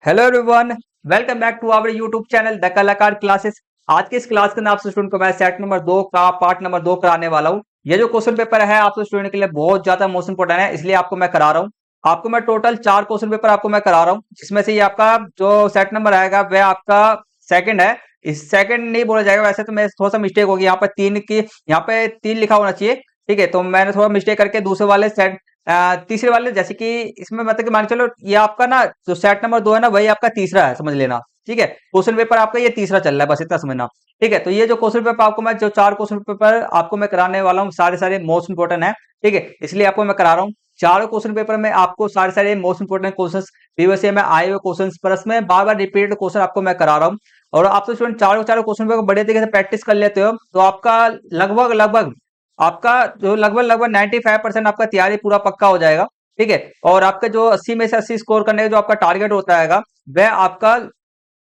Hello everyone, welcome back to our YouTube channel the Kalakar classes. आज के इस class के अंदर आपसे स्टूडेंट को मैं सेट नंबर 2 का पार्ट नंबर 2 कराने वाला हूं। ये जो क्वेश्चन पेपर है आपसे स्टूडेंट के लिए बहुत ज्यादा मोस्ट इंपोर्टेंट है, इसलिए आपको मैं करा रहा हूं। आपको मैं टोटल 4 क्वेश्चन पेपर आपको मैं करा रहा हूं, जिसमें से ये आपका जो सेट नंबर आएगा वह आपका सेकंड है। इस सेकंड नहीं बोला जाएगा, वैसे तो मैं थोड़ा सा मिस्टेक होगी, यहाँ पर 3 की यहाँ पे 3 लिखा होना चाहिए। ठीक है, तो मैंने थोड़ा मिस्टेक करके दूसरे वाले सेट तीसरे वाले जैसे कि इसमें मतलब कि मान के चलो ये आपका ना जो सेट नंबर 2 है ना वही आपका तीसरा है, समझ लेना। ठीक है, क्वेश्चन पेपर आपका ये तीसरा चल रहा है, बस इतना समझना। ठीक है, तो ये जो क्वेश्चन पेपर आपको मैं जो 4 क्वेश्चन पेपर आपको मैं कराने वाला हूँ सारे सारे मोस्ट इंपोर्टेंट है। ठीक है, इसलिए आपको मैं करा रहा हूँ। चारों क्वेश्चन पेपर में आपको सारे सारे most important question previous year में आए हुए क्वेश्चन प्लस में बार बार रिपीटेड क्वेश्चन आपको मैं करा रहा हूँ। और आप तो स्टूडेंट चारों चारों क्वेश्चन पेपर बड़े तरीके से प्रैक्टिस कर लेते हो तो आपका लगभग लगभग आपका जो लगभग लगभग 95% आपका तैयारी पूरा पक्का हो जाएगा। ठीक है, और आपका जो 80 में से 80 स्कोर करने का जो आपका टारगेट होता है वह आपका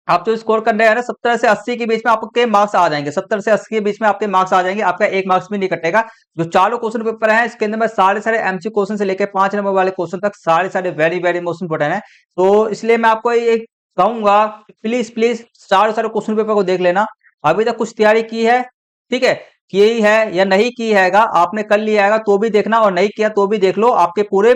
आप जो स्कोर कर रहे हैं ना 70 से 80 के बीच में आपके मार्क्स आ जाएंगे। 70 से 80 के बीच में आपके मार्क्स आ जाएंगे, आपका एक मार्क्स भी नहीं कटेगा। जो चारों क्वेश्चन पेपर हैं इसके अंदर मैं सारे सारे एमसी क्वेश्चन से लेकर 5 नंबर वाले क्वेश्चन तक सारे सारे वेरी वेरी मोस्ट इंपोर्टेंट है। तो इसलिए मैं आपको ये कहूंगा प्लीज प्लीज सारे सारे क्वेश्चन पेपर को देख लेना। अभी तक कुछ तैयारी की है, ठीक है, की है या नहीं की हैगा, आपने कर लिया हैगा तो भी देखना और नहीं किया तो भी देख लो। आपके पूरे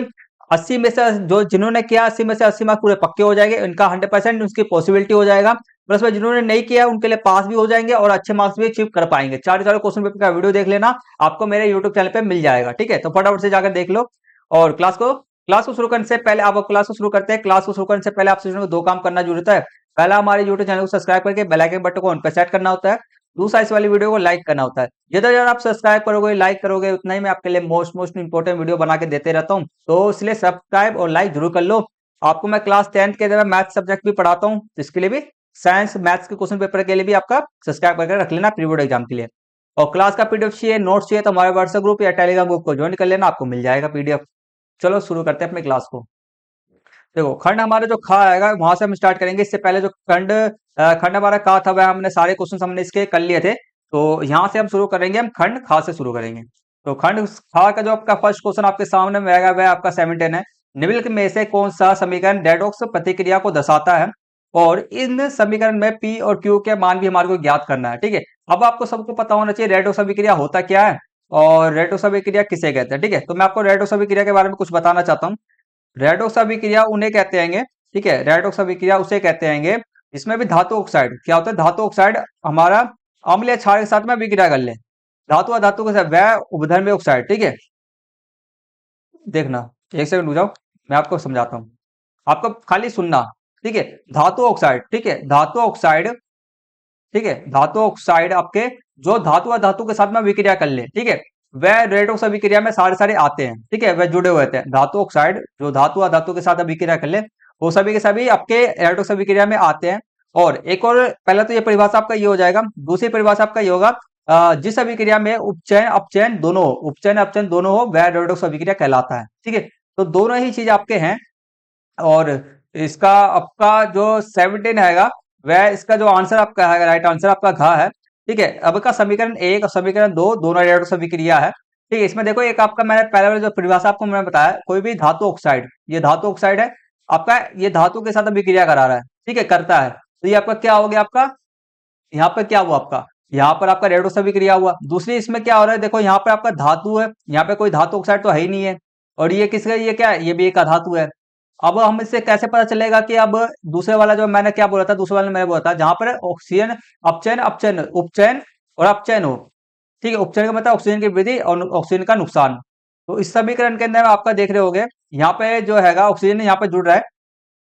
80 में से जो जिन्होंने किया 80 में से 80 मार्क्स पूरे पक्के हो जाएंगे, इनका 100% उसकी पॉसिबिलिटी हो जाएगा। प्लस में जिन्होंने नहीं किया उनके लिए पास भी हो जाएंगे और अच्छे मार्क्स भी अचीव कर पाएंगे। चारों चारों क्वेश्चन पेपर का वीडियो देख लेना, आपको मेरे यूट्यूब चैनल पे मिल जाएगा। ठीक है, तो फटाफट से जाकर देख लो। और क्लास को शुरू करने से पहले आप क्लास को शुरू करते हैं। क्लास को शुरू करने से पहले आपसे को दो काम करना जरूरत है। पहला, हमारे यूट्यूब चैनल को सब्सक्राइब करके बेल आइकन बटन को ऑन पर सेट करना होता है। दूसरा, इस वाली वीडियो को लाइक करना होता है। जितना ज्यादा आप सब्सक्राइब करोगे लाइक करोगे उतना ही मैं आपके लिए मोस्ट मोस्ट इंपोर्टेंट वीडियो बना के देते रहता हूँ, तो इसलिए सब्सक्राइब और लाइक जरूर कर लो। आपको मैं क्लास 10th के अंदर मैथ सब्जेक्ट भी पढ़ाता हूँ, इसके लिए भी साइंस मैथ्स के क्वेश्चन पेपर के लिए भी आपका सब्सक्राइब करके रख लेना प्री बोर्ड एग्जाम के लिए। और क्लास का पीडीएफ चाहिए, नोट्स चाहिए तो हमारे व्हाट्सएप ग्रुप या टेलीग्राम ग्रुप को ज्वाइन कर लेना, आपको मिल जाएगा पीडीएफ। चलो शुरू करते हैं अपनी क्लास को। देखो, खंड हमारा जो खा आएगा वहां से हम स्टार्ट करेंगे। इससे पहले जो खंड हमारा का था वह हमने सारे क्वेश्चन हमने इसके कर लिए थे। तो यहाँ से हम शुरू करेंगे, हम खंड खा से शुरू करेंगे। तो खंड खा का जो आपका फर्स्ट क्वेश्चन आपके सामने में आएगा वह आपका 17 है। निम्नलिखित में से कौन सा समीकरण रेडॉक्स प्रतिक्रिया को दर्शाता है? और इन समीकरण में पी और क्यू के मान भी हमारे को ज्ञात करना है। ठीक है, अब आपको सबको पता होना चाहिए रेडॉक्स अभिक्रिया होता क्या है और रेडॉक्स अभिक्रिया किसे कहते हैं। ठीक है, तो मैं आपको रेडॉक्स अभिक्रिया के बारे में कुछ बताना चाहता हूँ। रेडॉक्स अभिक्रिया उन्हें कहते हैं, ठीक है, रेडॉक्स अभिक्रिया उसे कहते हैं इसमें भी धातु ऑक्साइड क्या होता है, धातु ऑक्साइड हमारा अम्ल या क्षार के साथ में अभिक्रिया कर ले। धातु और धातु के साथ वह उभधर्मी ऑक्साइड। ठीक है, देखना, एक सेकंड रुक जाओ, मैं आपको समझाता हूँ, आपको खाली सुनना। ठीक है, धातु ऑक्साइड, ठीक है, धातु ऑक्साइड, ठीक है, धातु ऑक्साइड आपके जो धातु और धातु के साथ में विक्रिया कर ले, ठीक है, वह रेडॉक्स अभिक्रिया में सारे सारे आते हैं। ठीक है, वह जुड़े हुए थे। धातु ऑक्साइड जो धातु और धातु के साथ अभिक्रिया कर ले वो सभी के सभी आपके रेडॉक्स अभिक्रिया में आते हैं। और एक और, पहले तो ये परिभाषा आपका ये हो जाएगा। दूसरी परिभाषा आपका ये होगा, जिस अभिक्रिया में उपचयन अपचयन दोनों हो, उपचयन अपचयन दोनों हो वह रेडॉक्स अभिक्रिया कहलाता है। ठीक है, तो दोनों ही चीज आपके हैं। और इसका आपका जो 17 हैगा वह इसका जो आंसर आपका है, राइट आंसर आपका घ है। ठीक है, अब का समीकरण 1 और समीकरण 2 दोनों रेडॉक्स अभिक्रिया है। ठीक है, इसमें देखो एक आपका मैंने पहले वाला जो परिभाषा आपको मैंने बताया, कोई भी धातु ऑक्साइड, ये धातु ऑक्साइड है आपका, ये धातु के साथ अभिक्रिया करा रहा है। ठीक है, करता है, तो ये आपका क्या हो गया, आपका यहाँ पर क्या हुआ, आपका यहाँ पर आपका रेडॉक्स अभिक्रिया हुआ। दूसरी इसमें क्या हो रहा है, देखो यहाँ पर आपका धातु है, यहाँ पे कोई धातु ऑक्साइड तो है ही नहीं है। और ये किसका, ये क्या है, ये भी एक अधातु है। अब हम इससे कैसे पता चलेगा कि अब दूसरे वाला जो मैंने क्या बोला था, दूसरे वाले में मैंने बोला था जहां पर ऑक्सीजन अपचयन अपचयन उपचयन और अपचयन हो। ठीक है, उपचयन का मतलब ऑक्सीजन की वृद्धि और ऑक्सीजन का नुकसान। तो इस समीकरण के अंदर आपका देख रहे होगे यहाँ पे जो हैगा ऑक्सीजन यहाँ पे जुड़ रहा है।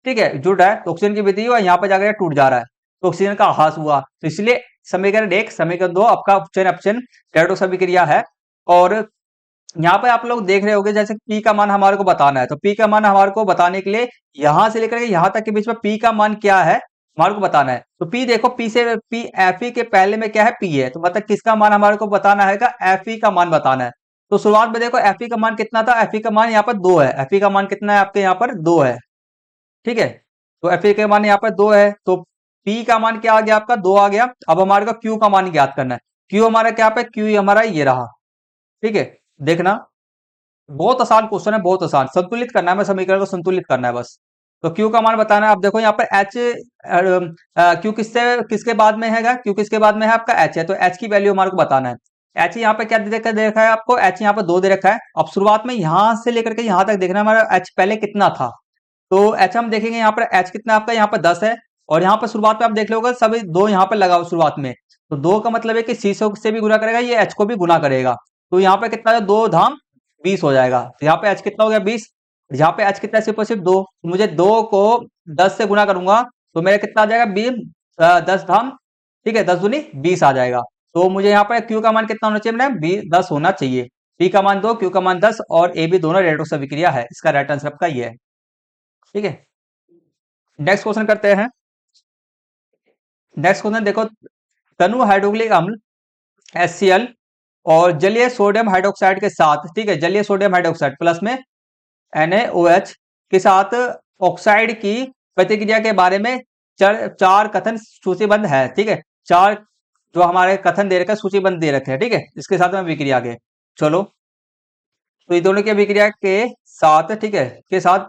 ठीक है, जुड़ रहा है तो ऑक्सीजन की वृद्धि हुआ, यहाँ पे जाकर टूट जा रहा है तो ऑक्सीजन का ह्रास हुआ। तो इसलिए समीकरण 1 समीकरण 2 आपका उपचयन अपचयन रेडॉक्स अभिक्रिया है। और यहाँ पे आप लोग देख रहे होंगे जैसे पी का मान हमारे को बताना है, तो पी का मान हमारे को बताने के लिए यहां से लेकर के यहां तक के बीच में पी का मान क्या है हमारे को बताना है। तो पी देखो, पी से पी एफ ई के पहले में क्या है, पी है, तो मतलब किसका मान हमारे को बताना है, एफ ई का मान बताना है। तो शुरुआत में देखो एफ ई का मान कितना था, एफ ई का मान यहाँ पर 2 है। एफ ई का मान कितना है आपके यहाँ पर 2 है। ठीक है, तो एफ ई का मान यहाँ पर 2 है, तो पी का मान क्या आ गया आपका 2 आ गया। अब हमारे को क्यू का मान ज्ञात करना है। क्यू हमारा क्या पे, क्यू हमारा ये रहा। ठीक है, देखना बहुत आसान क्वेश्चन है, बहुत आसान, संतुलित करना है, मैं समीकरण को संतुलित करना है बस। तो क्यू का मान बताना है। आप देखो यहाँ पर एच, क्यू किसके बाद में है, क्यू किसके बाद में है, आपका एच है, तो एच की वैल्यू हमारे को बताना है। एच यहाँ पे क्या दे रखा है आपको, एच यहाँ पे 2 दे रखा है। अब शुरुआत में यहां से लेकर के यहां तक देखना है हमारा एच पहले कितना था। तो एच हम देखेंगे यहाँ पर एच कितना आपका यहाँ पर 10 है, और यहाँ पर शुरुआत में आप देख लोगे सभी 2 यहाँ पर लगा हुआ शुरुआत में। तो 2 का मतलब है कि सी से भी गुना करेगा, ये एच को भी गुना करेगा। तो यहाँ पे कितना है, 2 धाम 20 हो जाएगा। तो यहाँ पे एच कितना हो गया 20, यहाँ पे एच कितना है सिर्फ और सिर्फ 2, मुझे 2 को 10 से गुना करूंगा तो मेरा कितना आ जाएगा 20, 10 धाम, ठीक है, 10 दूनी 20 आ जाएगा। तो मुझे यहाँ पर क्यू का मान कितना होना चाहिए, मैंने 10 होना चाहिए। पी का मान 2, क्यू का मान 10, और ए बी दोनों रेडॉक्स अभिक्रिया है। इसका राइट आंसर आपका ये है, ठीक है। नेक्स्ट क्वेश्चन करते हैं। नेक्स्ट क्वेश्चन देखो, तनु हाइड्रोक्लिक अम्ल HCl और जलीय सोडियम हाइड्रोक्साइड के साथ, ठीक है, जलीय सोडियम हाइड्रोक्साइड प्लस में NaOH के साथ ऑक्साइड की प्रतिक्रिया के बारे में चार कथन सूचीबद्ध है, ठीक है। 4 जो हमारे कथन दे रखे हैं, सूचीबद्ध दे रखे हैं, ठीक है। इसके साथ में विक्रिया के, चलो, तो ये दोनों की अभिक्रिया के साथ, ठीक है, के साथ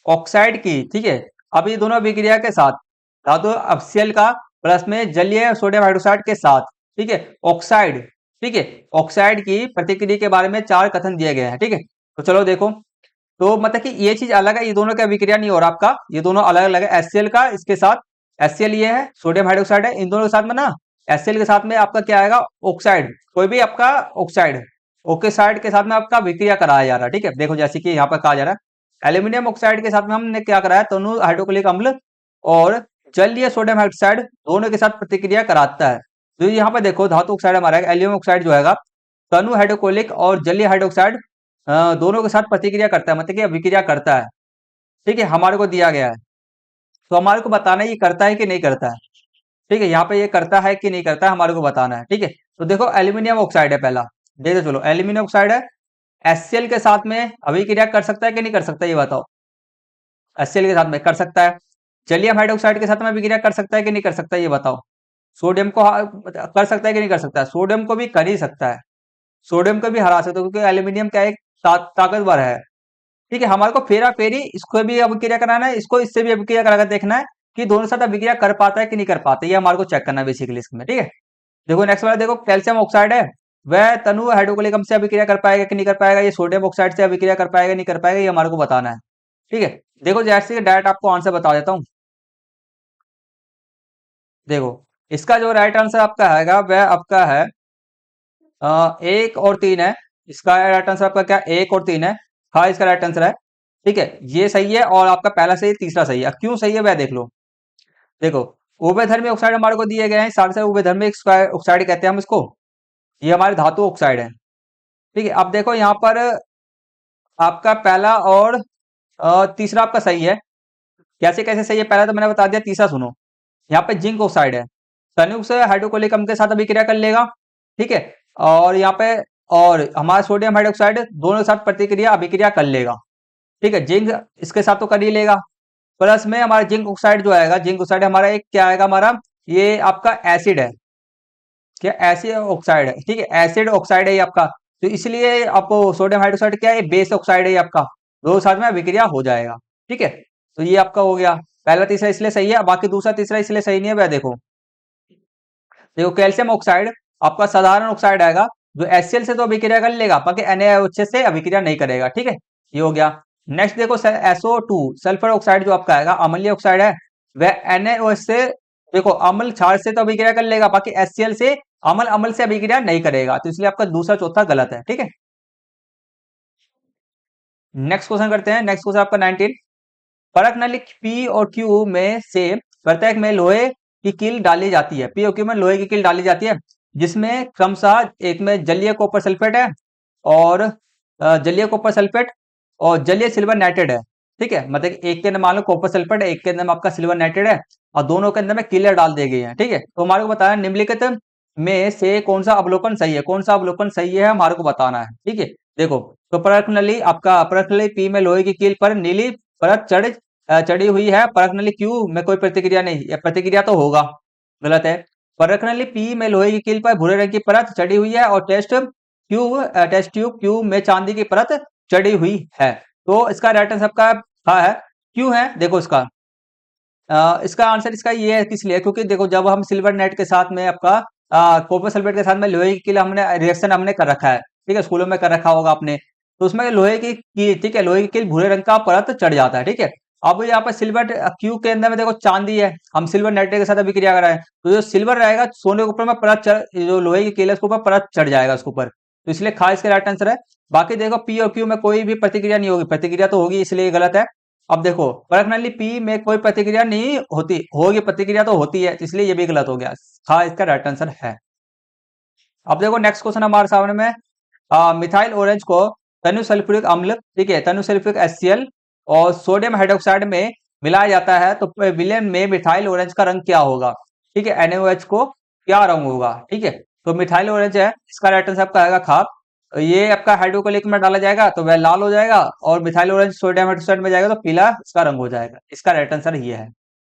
ऑक्साइड की, ठीक है। अब ये दोनों अभिक्रिया के साथ धातु HCl का प्लस में जलीय सोडियम हाइड्रोक्साइड के साथ, ठीक है, ऑक्साइड, ठीक है, ऑक्साइड की प्रतिक्रिया के बारे में 4 कथन दिए गए हैं, ठीक है। तो चलो देखो, तो मतलब कि ये चीज अलग है, ये दोनों का अभिक्रिया नहीं हो रहा आपका, ये दोनों अलग अलग है। HCl का इसके साथ, HCl ये है, सोडियम हाइड्रोक्साइड है, इन दोनों के साथ में ना HCl के साथ में आपका क्या आएगा, ऑक्साइड, कोई भी आपका ऑक्साइड, ऑक्साइड के साथ में आपका विक्रिया कराया जा रहा है, ठीक है। देखो जैसे कि यहाँ पर कहा जा रहा है एल्यूमिनियम ऑक्साइड के साथ में हमने क्या कराया, तनु हाइड्रोक्लिक अम्ल और जलीय सोडियम हाइड्रोक्साइड दोनों के साथ प्रतिक्रिया कराता है। तो यहाँ पर देखो धातु ऑक्साइड हमारा एल्यूमिनियम ऑक्साइड जो है, तनु हाइड्रोक्लिक और जलीय हाइड्रोक्साइड दोनों के साथ प्रतिक्रिया करता है, मतलब कि विक्रिया करता है, ठीक है, हमारे को दिया गया है। तो हमारे को बताना है ये करता है कि नहीं करता है, ठीक है। यहाँ पे ये करता है कि नहीं करता है हमारे को बताना है, ठीक है। तो देखो एल्यूमिनियम ऑक्साइड है पहला, देखो चलो एल्यूमिनियम ऑक्साइड है, HCl के साथ में अभिक्रिया कर सकता है कि नहीं कर सकता, ये बताओ। HCl के साथ में कर सकता है। जलीय हाइड्रोक्साइड के साथ में अभिक्रिया कर सकता है कि नहीं कर सकता, ये बताओ। सोडियम को कर सकता है कि नहीं कर सकता, सोडियम को भी कर ही सकता है, सोडियम को भी हरा सकता है, क्योंकि एल्यूमिनियम क्या एक ताकतवर है, ठीक है। हमारे को फेरा फेरी इसको भी अभिक्रिया कराना है, इसको इससे भी अभिक्रिया कराकर देखना है कि दोनों साथ अभिक्रिया कर पाता है कि नहीं कर पाता, ये हमारे को चेक करना है बेसिकली इसमें, ठीक है। देखो नेक्स्ट वाला देखो, कैल्शियम ऑक्साइड है, वह तनु हाइड्रोक्लिक अम्ल से अभिक्रिया कर पाएगा कि नहीं कर पाएगा, ये सोडियम ऑक्साइड से अभिक्रिया कर पाएगा नहीं कर पाएगा, ये हमारे को बताना है, ठीक है। देखो जैसे डायरेक्ट आपको आंसर बता देता हूँ। देखो इसका जो राइट आंसर आपका है वह आपका है 1 और 3 है। इसका राइट आंसर आपका क्या 1 और 3 है, हाँ इसका राइट आंसर है, ठीक है, ये सही है। और आपका पहला सही, तीसरा सही है। क्यों सही है वह देख लो। देखो उभयधर्मी ऑक्साइड हमारे को दिए गए हैं, सारे से उभयधर्मी ऑक्साइड कहते हैं हम इसको, ये हमारे धातु ऑक्साइड है, ठीक है। अब देखो यहाँ पर आपका पहला और तीसरा आपका सही है। कैसे कैसे सही है, पहला तो मैंने बता दिया, तीसरा सुनो। यहाँ पे जिंक ऑक्साइड है, संयुक्त हाइड्रोक्लोरिक अम्ल के साथ अभिक्रिया कर लेगा, ठीक है। और यहाँ पे और हमारा सोडियम हाइड्रोक्साइड दोनों के साथ प्रतिक्रिया अभिक्रिया कर लेगा, ठीक है। जिंक इसके साथ तो कर ही लेगा, प्लस में हमारा जिंक ऑक्साइड जो आएगा, जिंक ऑक्साइड हमारा एक क्या आएगा, हमारा ये आपका एसिड है, क्या एसिड ऑक्साइड है, ठीक है, एसिड ऑक्साइड है ये आपका। तो इसलिए आपको सोडियम हाइड्रोक्साइड क्या है, बेस ऑक्साइड है ये आपका, दो साथ में अभिक्रिया हो जाएगा, ठीक है। तो ये आपका हो गया पहला तीसरा इसलिए सही है, बाकी दूसरा तीसरा इसलिए सही नहीं है। वह देखो देखो कैल्शियम ऑक्साइड आपका साधारण ऑक्साइड आएगा, जो HCl से तो अभिक्रिया कर लेगा, बाकी NaOH से अभिक्रिया नहीं करेगा, ठीक है, ये हो गया। नेक्स्ट देखो SO2 सल्फर ऑक्साइड जो आपका आएगा, अम्लीय ऑक्साइड है, वह NaOH से देखो अम्ल क्षार से तो अभिक्रिया कर लेगा, बाकी HCl से अम्ल अम्ल से अभिक्रिया नहीं करेगा, तो इसलिए आपका दूसरा चौथा गलत है, ठीक है। नेक्स्ट क्वेश्चन करते हैं। नेक्स्ट क्वेश्चन आपका 19, परख नली P और Q में से प्रत्येक में लोहे की कील डाली जाती है, P और Q में लोहे की कील डाली जाती है, जिसमें क्रमशः एक में जलीय कॉपर सल्फेट है और जलीय कॉपर सल्फेट और जलीय सिल्वर नाइट्रेट है, ठीक है। मतलब एक के अंदर मान लो कॉपर सल्फेट है, एक के अंदर में आपका सिल्वर नाइट्रेट है, और दोनों के अंदर में कीलें डाल दी गई है, ठीक है। तो हमारे को बताना है निम्नलिखित में से कौन सा अवलोकन सही है, कौन सा अवलोकन सही है हमारे को बताना है, ठीक है। देखो तो परख नली आपका, परख नली P में लोहे की कील पर नीली परत चढ़ी हुई है, परख नली Q में कोई प्रतिक्रिया नहीं, या प्रतिक्रिया तो होगा, गलत है। परख नली P में लोहे की कील पर भूरे रंग की परत चढ़ी हुई है, और टेस्ट ट्यूब Q में चांदी की परत चढ़ी हुई है। तो इसका राइट आंसर आपका हाँ है, क्यों है देखो इसका इसका आंसर इसका ये है किस लिए, क्योंकि देखो जब हम सिल्वर नेट के साथ में आपका कॉपर सल्फेट के साथ में लोहे की कील हमने रिएक्शन हमने कर रखा है, ठीक है, स्कूलों में कर रखा होगा आपने। तो उसमें लोहे की कील, ठीक है, लोहे की कील भूरे रंग का परत चढ़ जाता है, ठीक है। अब यहाँ पर सिल्वर क्यू के अंदर में देखो चांदी है, हम सिल्वर नेट के साथ अभी क्रिया कर रहे हैं, तो जो सिल्वर रहेगा सोने के ऊपर में परत चढ़, जो लोहे की कील है उसके ऊपर परत चढ़ जाएगा उसके ऊपर, तो इसलिए खा इसका राइट आंसर है। बाकी देखो पी और क्यू में कोई भी प्रतिक्रिया नहीं होगी, प्रतिक्रिया तो होगी इसलिए ये गलत है। अब देखो परखनली पी में कोई प्रतिक्रिया नहीं होती, होगी प्रतिक्रिया तो होती है, इसलिए ये भी गलत हो गया, हाँ इसका राइट आंसर है। अब देखो नेक्स्ट क्वेश्चन हमारे सामने में मिथाइल ऑरेंज को तनु सल्फ्यूरिक अम्ल, ठीक है, तनु सल्फ्यूरिक HCl और सोडियम हाइड्रोक्साइड में मिलाया जाता है तो विलयन में मिथाइल ऑरेंज का रंग क्या होगा, ठीक है, NaOH को क्या रंग होगा, ठीक है। तो मिथाइल ऑरेंज है, इसका राइट आंसर आपका आएगा खाप। ये आपका हाइड्रोक्लोरिक में डाला जाएगा तो वह लाल हो जाएगा, और मिथाइल ऑरेंज सोडियम हाइड्रोक्साइड में जाएगा तो पीला इसका रंग हो जाएगा, इसका राइट आंसर ये है,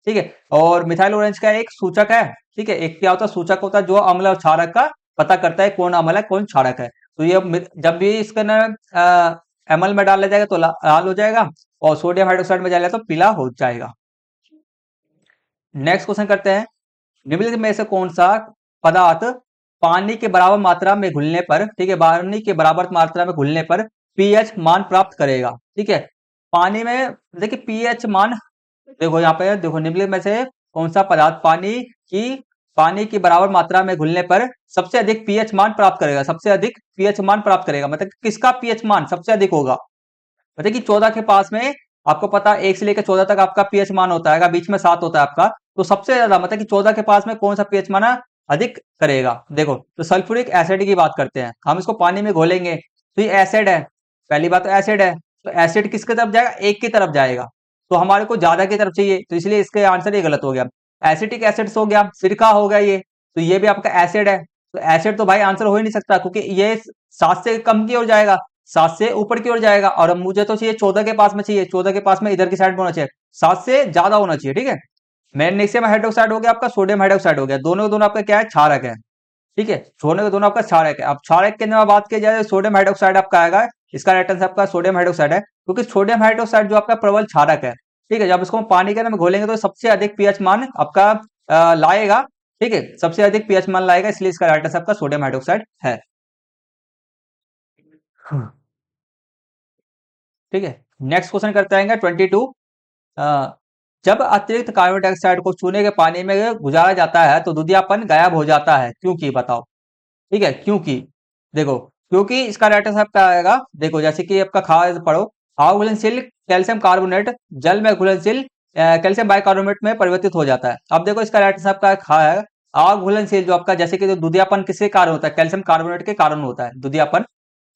ठीक है। और मिथाइल ऑरेंज का एक सूचक है, ठीक है, एक क्या होता है सूचक होता है जो अम्ल और क्षारक का पता करता है कौन अम्ल है कौन क्षारक है। तो ये जब भी इसके अंदर एमएल में डाला जाएगा तो लाल हो जाएगा, और सोडियम हाइड्रोक्साइड में डाला तो पीला हो जाएगा। नेक्स्ट क्वेश्चन करते हैं, निम्नलिखित में से कौन सा पदार्थ पानी के बराबर मात्रा में घुलने पर, ठीक है, पानी के बराबर मात्रा में घुलने पर पीएच मान प्राप्त करेगा, ठीक है। पानी में देखिए पीएच मान, देखो यहाँ पे देखो निम्नलिखित में से कौन सा पदार्थ पानी की बराबर मात्रा में घुलने पर सबसे अधिक पीएच मान प्राप्त करेगा, सबसे अधिक पीएच मान प्राप्त करेगा, मतलब किसका पीएच मान सबसे अधिक होगा। मतलब कि 14 के पास में आपको पता है 1 से लेकर 14 तक आपका पीएच मान होता है, बीच में 7 होता है आपका, तो सबसे ज्यादा मतलब कि 14 के पास में कौन सा पीएच मान अधिक करेगा। देखो तो सल्फ्यूरिक एसिड की बात करते हैं, हम इसको पानी में घोलेंगे तो ये एसिड है, पहली बात तो एसिड है, तो एसिड किसकी तरफ जाएगा, एक की तरफ जाएगा, तो हमारे को ज्यादा की तरफ चाहिए, तो इसलिए इसके आंसर ये गलत हो गया। एसिटिक एसिड्स हो गया, सिरका हो गया ये, तो ये भी आपका एसिड है, तो एसिड तो भाई आंसर हो ही नहीं सकता, क्योंकि ये 7 से कम की ओर जाएगा, 7 से ऊपर की ओर जाएगा, और अब मुझे तो चाहिए 14 के पास में, चाहिए 14 के पास में इधर की साइड में होना चाहिए, 7 से ज्यादा होना चाहिए, ठीक है। मैग्नीशियम हाइड्रोक्साइड हो गया आपका, सोडियम हाइड्रोक्साइड हो गया, दोनों दोनों आपका क्या है क्षारक है, ठीक है, दोनों के दोनों आपका क्षारक है। अब क्षारक के अंदर बात की जाए तो सोडियम हाइड्रोक्साइड आपका आएगा, इसका राइट आंसर आपका सोडियम हाइड्रोक्साइड है, क्योंकि सोडियम हाइड्रोक्साइड जो आपका प्रबल क्षारक है, ठीक है, जब इसको हम पानी के अंदर में घोलेंगे तो सबसे अधिक पीएच मान आपका लाएगा, ठीक है, सबसे अधिक पीएच मान लाएगा, इसलिए इसका राइट आंसर आपका सोडियम हाइड्रोक्साइड है। ठीक है, नेक्स्ट क्वेश्चन करते हैं 22। जब अतिरिक्त कार्बन डाइऑक्साइड को चूने के पानी में गुजारा जाता है तो दुधियापन गायब हो जाता है, क्योंकि बताओ, ठीक है, क्योंकि देखो, क्योंकि इसका राइट आंसर आपका आएगा, देखो जैसे कि आपका खाद पढ़ो, अघुलनशील कैल्शियम कार्बोनेट जल में घुलनशील कैल्शियम बाइकार्बोनेट में परिवर्तित हो जाता है। अब देखो इसका राइट आंसर आपका खा है अघुलनशील, जो आपका जैसे कि जो दुधियापन किसके कारण होता है, कैल्शियम कार्बोनेट के कारण होता है दुधियापन,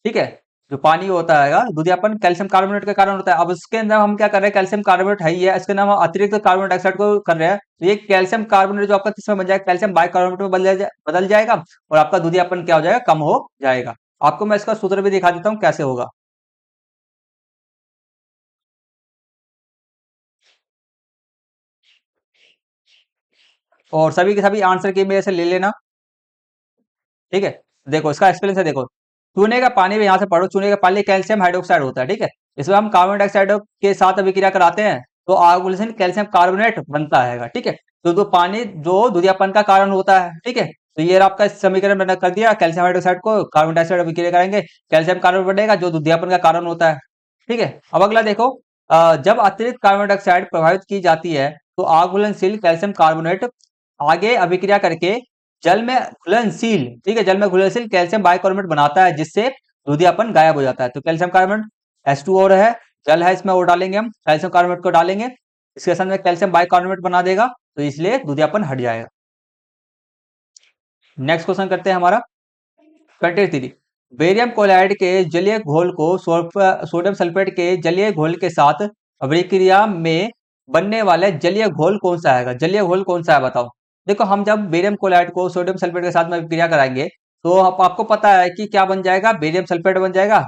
ठीक है, जो पानी होता है दुधियापन कैल्शियम कार्बोनेट के कारण होता है। अब उसके अंदर हम क्या कर रहे हैं, कैल्शियम कार्बोनेट है ही है, इसके अंदर हम अतिरिक्त कार्बन डाइऑक्साइड को कर रहे हैं, तो ये कैल्शियम कार्बोनेट जो आपका किसमें बन जाएगा, कैल्शियम बाइकार्बोनेट में बदल जाएगा, और आपका दुधियापन क्या हो जाएगा, कम हो जाएगा। आपको मैं इसका सूत्र भी दिखा देता हूँ कैसे होगा। और सभी के सभी आंसर की मेरे से ले लेना, ठीक है। देखो इसका एक्सपीरियंस है, देखो चूने का पानी भी यहाँ से पढ़ो, चूने का पानी कैल्शियम हाइड्रोक्साइड होता है, ठीक है, इसमें हम कार्बन डाइऑक्साइड के साथ अभिक्रिया कराते हैं तो आगुलेशन कैल्शियम कार्बोनेट बनता है, ठीक है। तो जो पानी जो दुधियापन का कारण होता है, ठीक है, तो ये आपका इस समीकरण मैंने कर दिया, कैल्शियम हाइड्रोक्साइड को कार्बन डाइऑक्साइड अभिक्रिया करेंगे, कैल्शियम कार्बोनेट बनेगा जो दुधियापन का कारण होता है, ठीक है। अब अगला देखो, जब अतिरिक्त कार्बन डाइऑक्साइड प्रभावित की जाती है तो आगुलनशील कैल्शियम कार्बोनेट आगे अभिक्रिया करके जल में घुलनशील, ठीक है, जल में घुलनशील कैल्शियम बाइकार्बोनेट बनाता है, जिससे दूधियापन गायब हो जाता है। तो कैल्शियम कार्बोनेट H2O है, जल है, इसमें और डालेंगे हम कैल्शियम कार्बोनेट को डालेंगे, इसके साथ में कैल्शियम बाइकार्बोनेट बना देगा, तो इसलिए दूधियापन हट जाएगा। नेक्स्ट क्वेश्चन करते हैं हमारा 23। बेरियम क्लोराइड के जलीय घोल को सोडियम सल्फेट के जलीय घोल के साथ अभिक्रिया में बनने वाले जलीय घोल कौन सा है, जलीय घोल कौन सा है बताओ। देखो हम जब बेरियम क्लोराइड को सोडियम सल्फेट के साथ में अभिक्रिया कराएंगे तो आपको पता है कि क्या बन जाएगा, बेरियम सल्फेट बन जाएगा,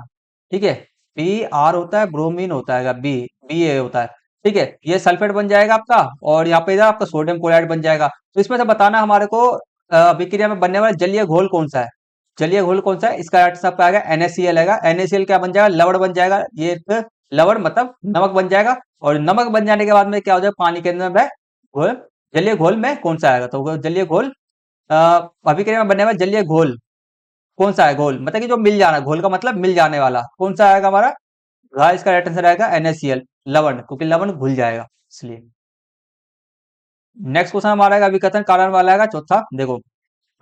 ठीक है, Br होता है, ब्रोमीन होता है, Ba होता है, ठीक है, ये सल्फेट बन जाएगा आपका, और यहाँ पे इधर आपका सोडियम क्लोराइड बन जाएगा। तो इसमें से बताना हमारे को अभिक्रिया में बनने वाला जलीय घोल कौन सा है, जलीय घोल कौन सा है, इसका राइट आंसर आपका आएगा NaCl, आएगा NaCl क्या बन जाएगा, लवण बन जाएगा, ये एक लवण मतलब नमक बन जाएगा, और नमक बन जाने के बाद में क्या हो जाएगा, पानी के अंदर में घोल, जलीय घोल में कौन सा आएगा, तो जलीय घोल अभिक्रिया में बनने वाला जलीय घोल कौन सा है, घोल मतलब कि जो मिल जाना, घोल का मतलब मिल जाने वाला, कौन सा आएगा हमारा, इसका राइट आंसर आएगा NaCl, लवण, क्योंकि लवण घुल जाएगा इसलिए। नेक्स्ट क्वेश्चन हमारा आएगा अभिकथन कारण वाला आएगा चौथा। देखो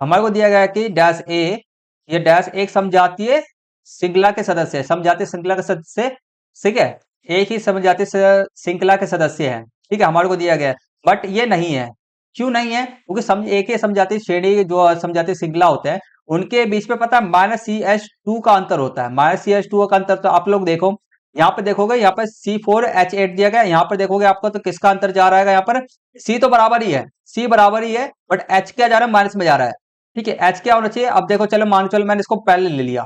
हमारे को दिया गया है कि डैश ए, ये डैश एक समजातीय श्रृंखला के सदस्य है, समजातीय श्रृंखला के सदस्य, ठीक है, एक ही समजातीय श्रृंखला के सदस्य है, ठीक है, हमारे को दिया गया है, बट ये नहीं है। क्यों नहीं है, क्योंकि एक ही समजातीय श्रेणी जो समजातीय श्रृंखला होते हैं उनके बीच में पता है -CH2 का अंतर होता है, -CH2 का अंतर, तो आप लोग देखो यहाँ पे देखोगे, यहाँ पर C4H8 दिया गया है, यहाँ पर देखोगे आपको तो किसका अंतर जा रहा है, यहाँ पर C तो बराबर ही है, C बराबर ही है, बट H क्या जा रहा है, माइनस में जा रहा है, ठीक है, H क्या होना चाहिए, अब देखो चलो मान चलो मैंने इसको पहले ले लिया,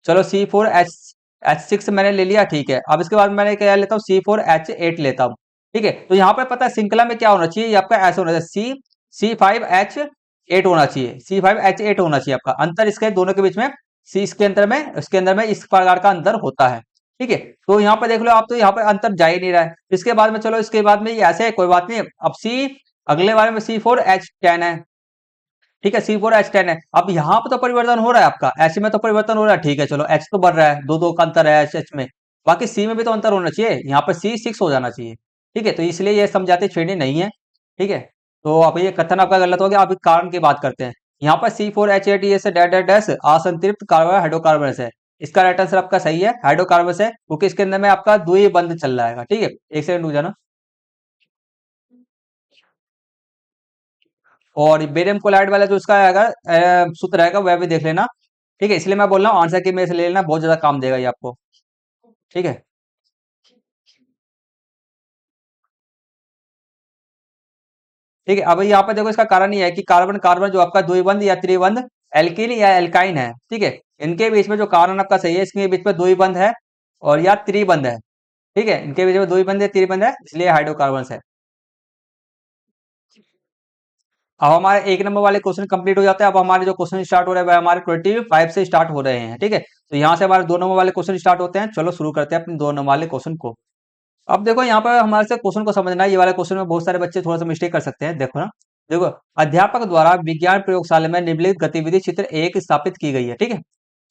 चलो C4H6 मैंने ले लिया, ठीक है, अब इसके बाद मैंने क्या लेता हूँ, C4H8 लेता हूँ, ठीक है, तो यहाँ पे पता है श्रृंखला में क्या होना चाहिए, ये आपका ऐसा होना चाहिए, C5H8 होना चाहिए, C5H8 होना चाहिए आपका, अंतर इसके दोनों के बीच में C इसके अंदर में इस प्रकार का अंतर होता है, ठीक है, तो यहाँ पे देख लो आप, तो यहाँ पे अंतर जा ही नहीं रहा है, इसके बाद में चलो इसके बाद में ये ऐसे है, कोई बात नहीं, अब C अगले बारे में C4H10 है, ठीक है, C4H10 है, अब यहाँ पे तो परिवर्तन हो रहा है आपका, H में तो परिवर्तन हो रहा है, ठीक है, चलो H तो बढ़ रहा है, दो दो का अंतर है H में, बाकी C में भी तो अंतर होना चाहिए, यहाँ पर C6 हो जाना चाहिए, ठीक है, तो इसलिए ये समझाते श्रेणी नहीं है, ठीक है, तो अब ये कथन आपका गलत हो गया, अभी कारण की बात करते हैं, यहाँ पर C4H8 से डैश डैश डैश असंतृप्त कार्बन हाइड्रोकार्बन है, इसका राइट आंसर आपका सही है, हाइड्रोकार्बन है, क्योंकि इसके अंदर में आपका द्विबंध बंद चल रहा है, ठीक है, एक सेकंड रुक जाना, और बेरियम क्लोराइड वाला जो इसका आएगा सूत्र रहेगा वह भी देख लेना, ठीक है, इसलिए मैं बोल रहा हूँ आंसर की में से ले लेना, बहुत ज्यादा काम देगा ये आपको, ठीक है, ठीक है, अब यहाँ पे देखो इसका कारण ये है कि कार्बन कार्बन जो आपका द्विबंध या त्रिबंध, एल्किन या एल्काइन है, ठीक है, इनके बीच में जो कारण आपका सही है, इसके बीच में द्विबंध है और या त्रिबंध है, ठीक है, इनके बीच में द्विबंध है त्रिबंध है, इसलिए हाइड्रोकार्बन है। अब हमारे एक नंबर वाले क्वेश्चन कंप्लीट हो जाते हैं, अब हमारे जो क्वेश्चन स्टार्ट हो रहे हैं वह हमारे 25 से स्टार्ट हो रहे हैं, ठीक है, तो यहाँ से हमारे 2 नंबर वाले क्वेश्चन स्टार्ट होते हैं, चलो शुरू करते हैं अपने 2 नंबर वाले क्वेश्चन को। अब देखो यहाँ पर हमारे से क्वेश्चन को समझना है, ये वाले क्वेश्चन में बहुत सारे बच्चे थोड़ा सा मिस्टेक कर सकते हैं, देखो ना, देखो अध्यापक द्वारा विज्ञान प्रयोगशाला में निम्नलिखित गतिविधि चित्र 1 स्थापित की गई है, ठीक है,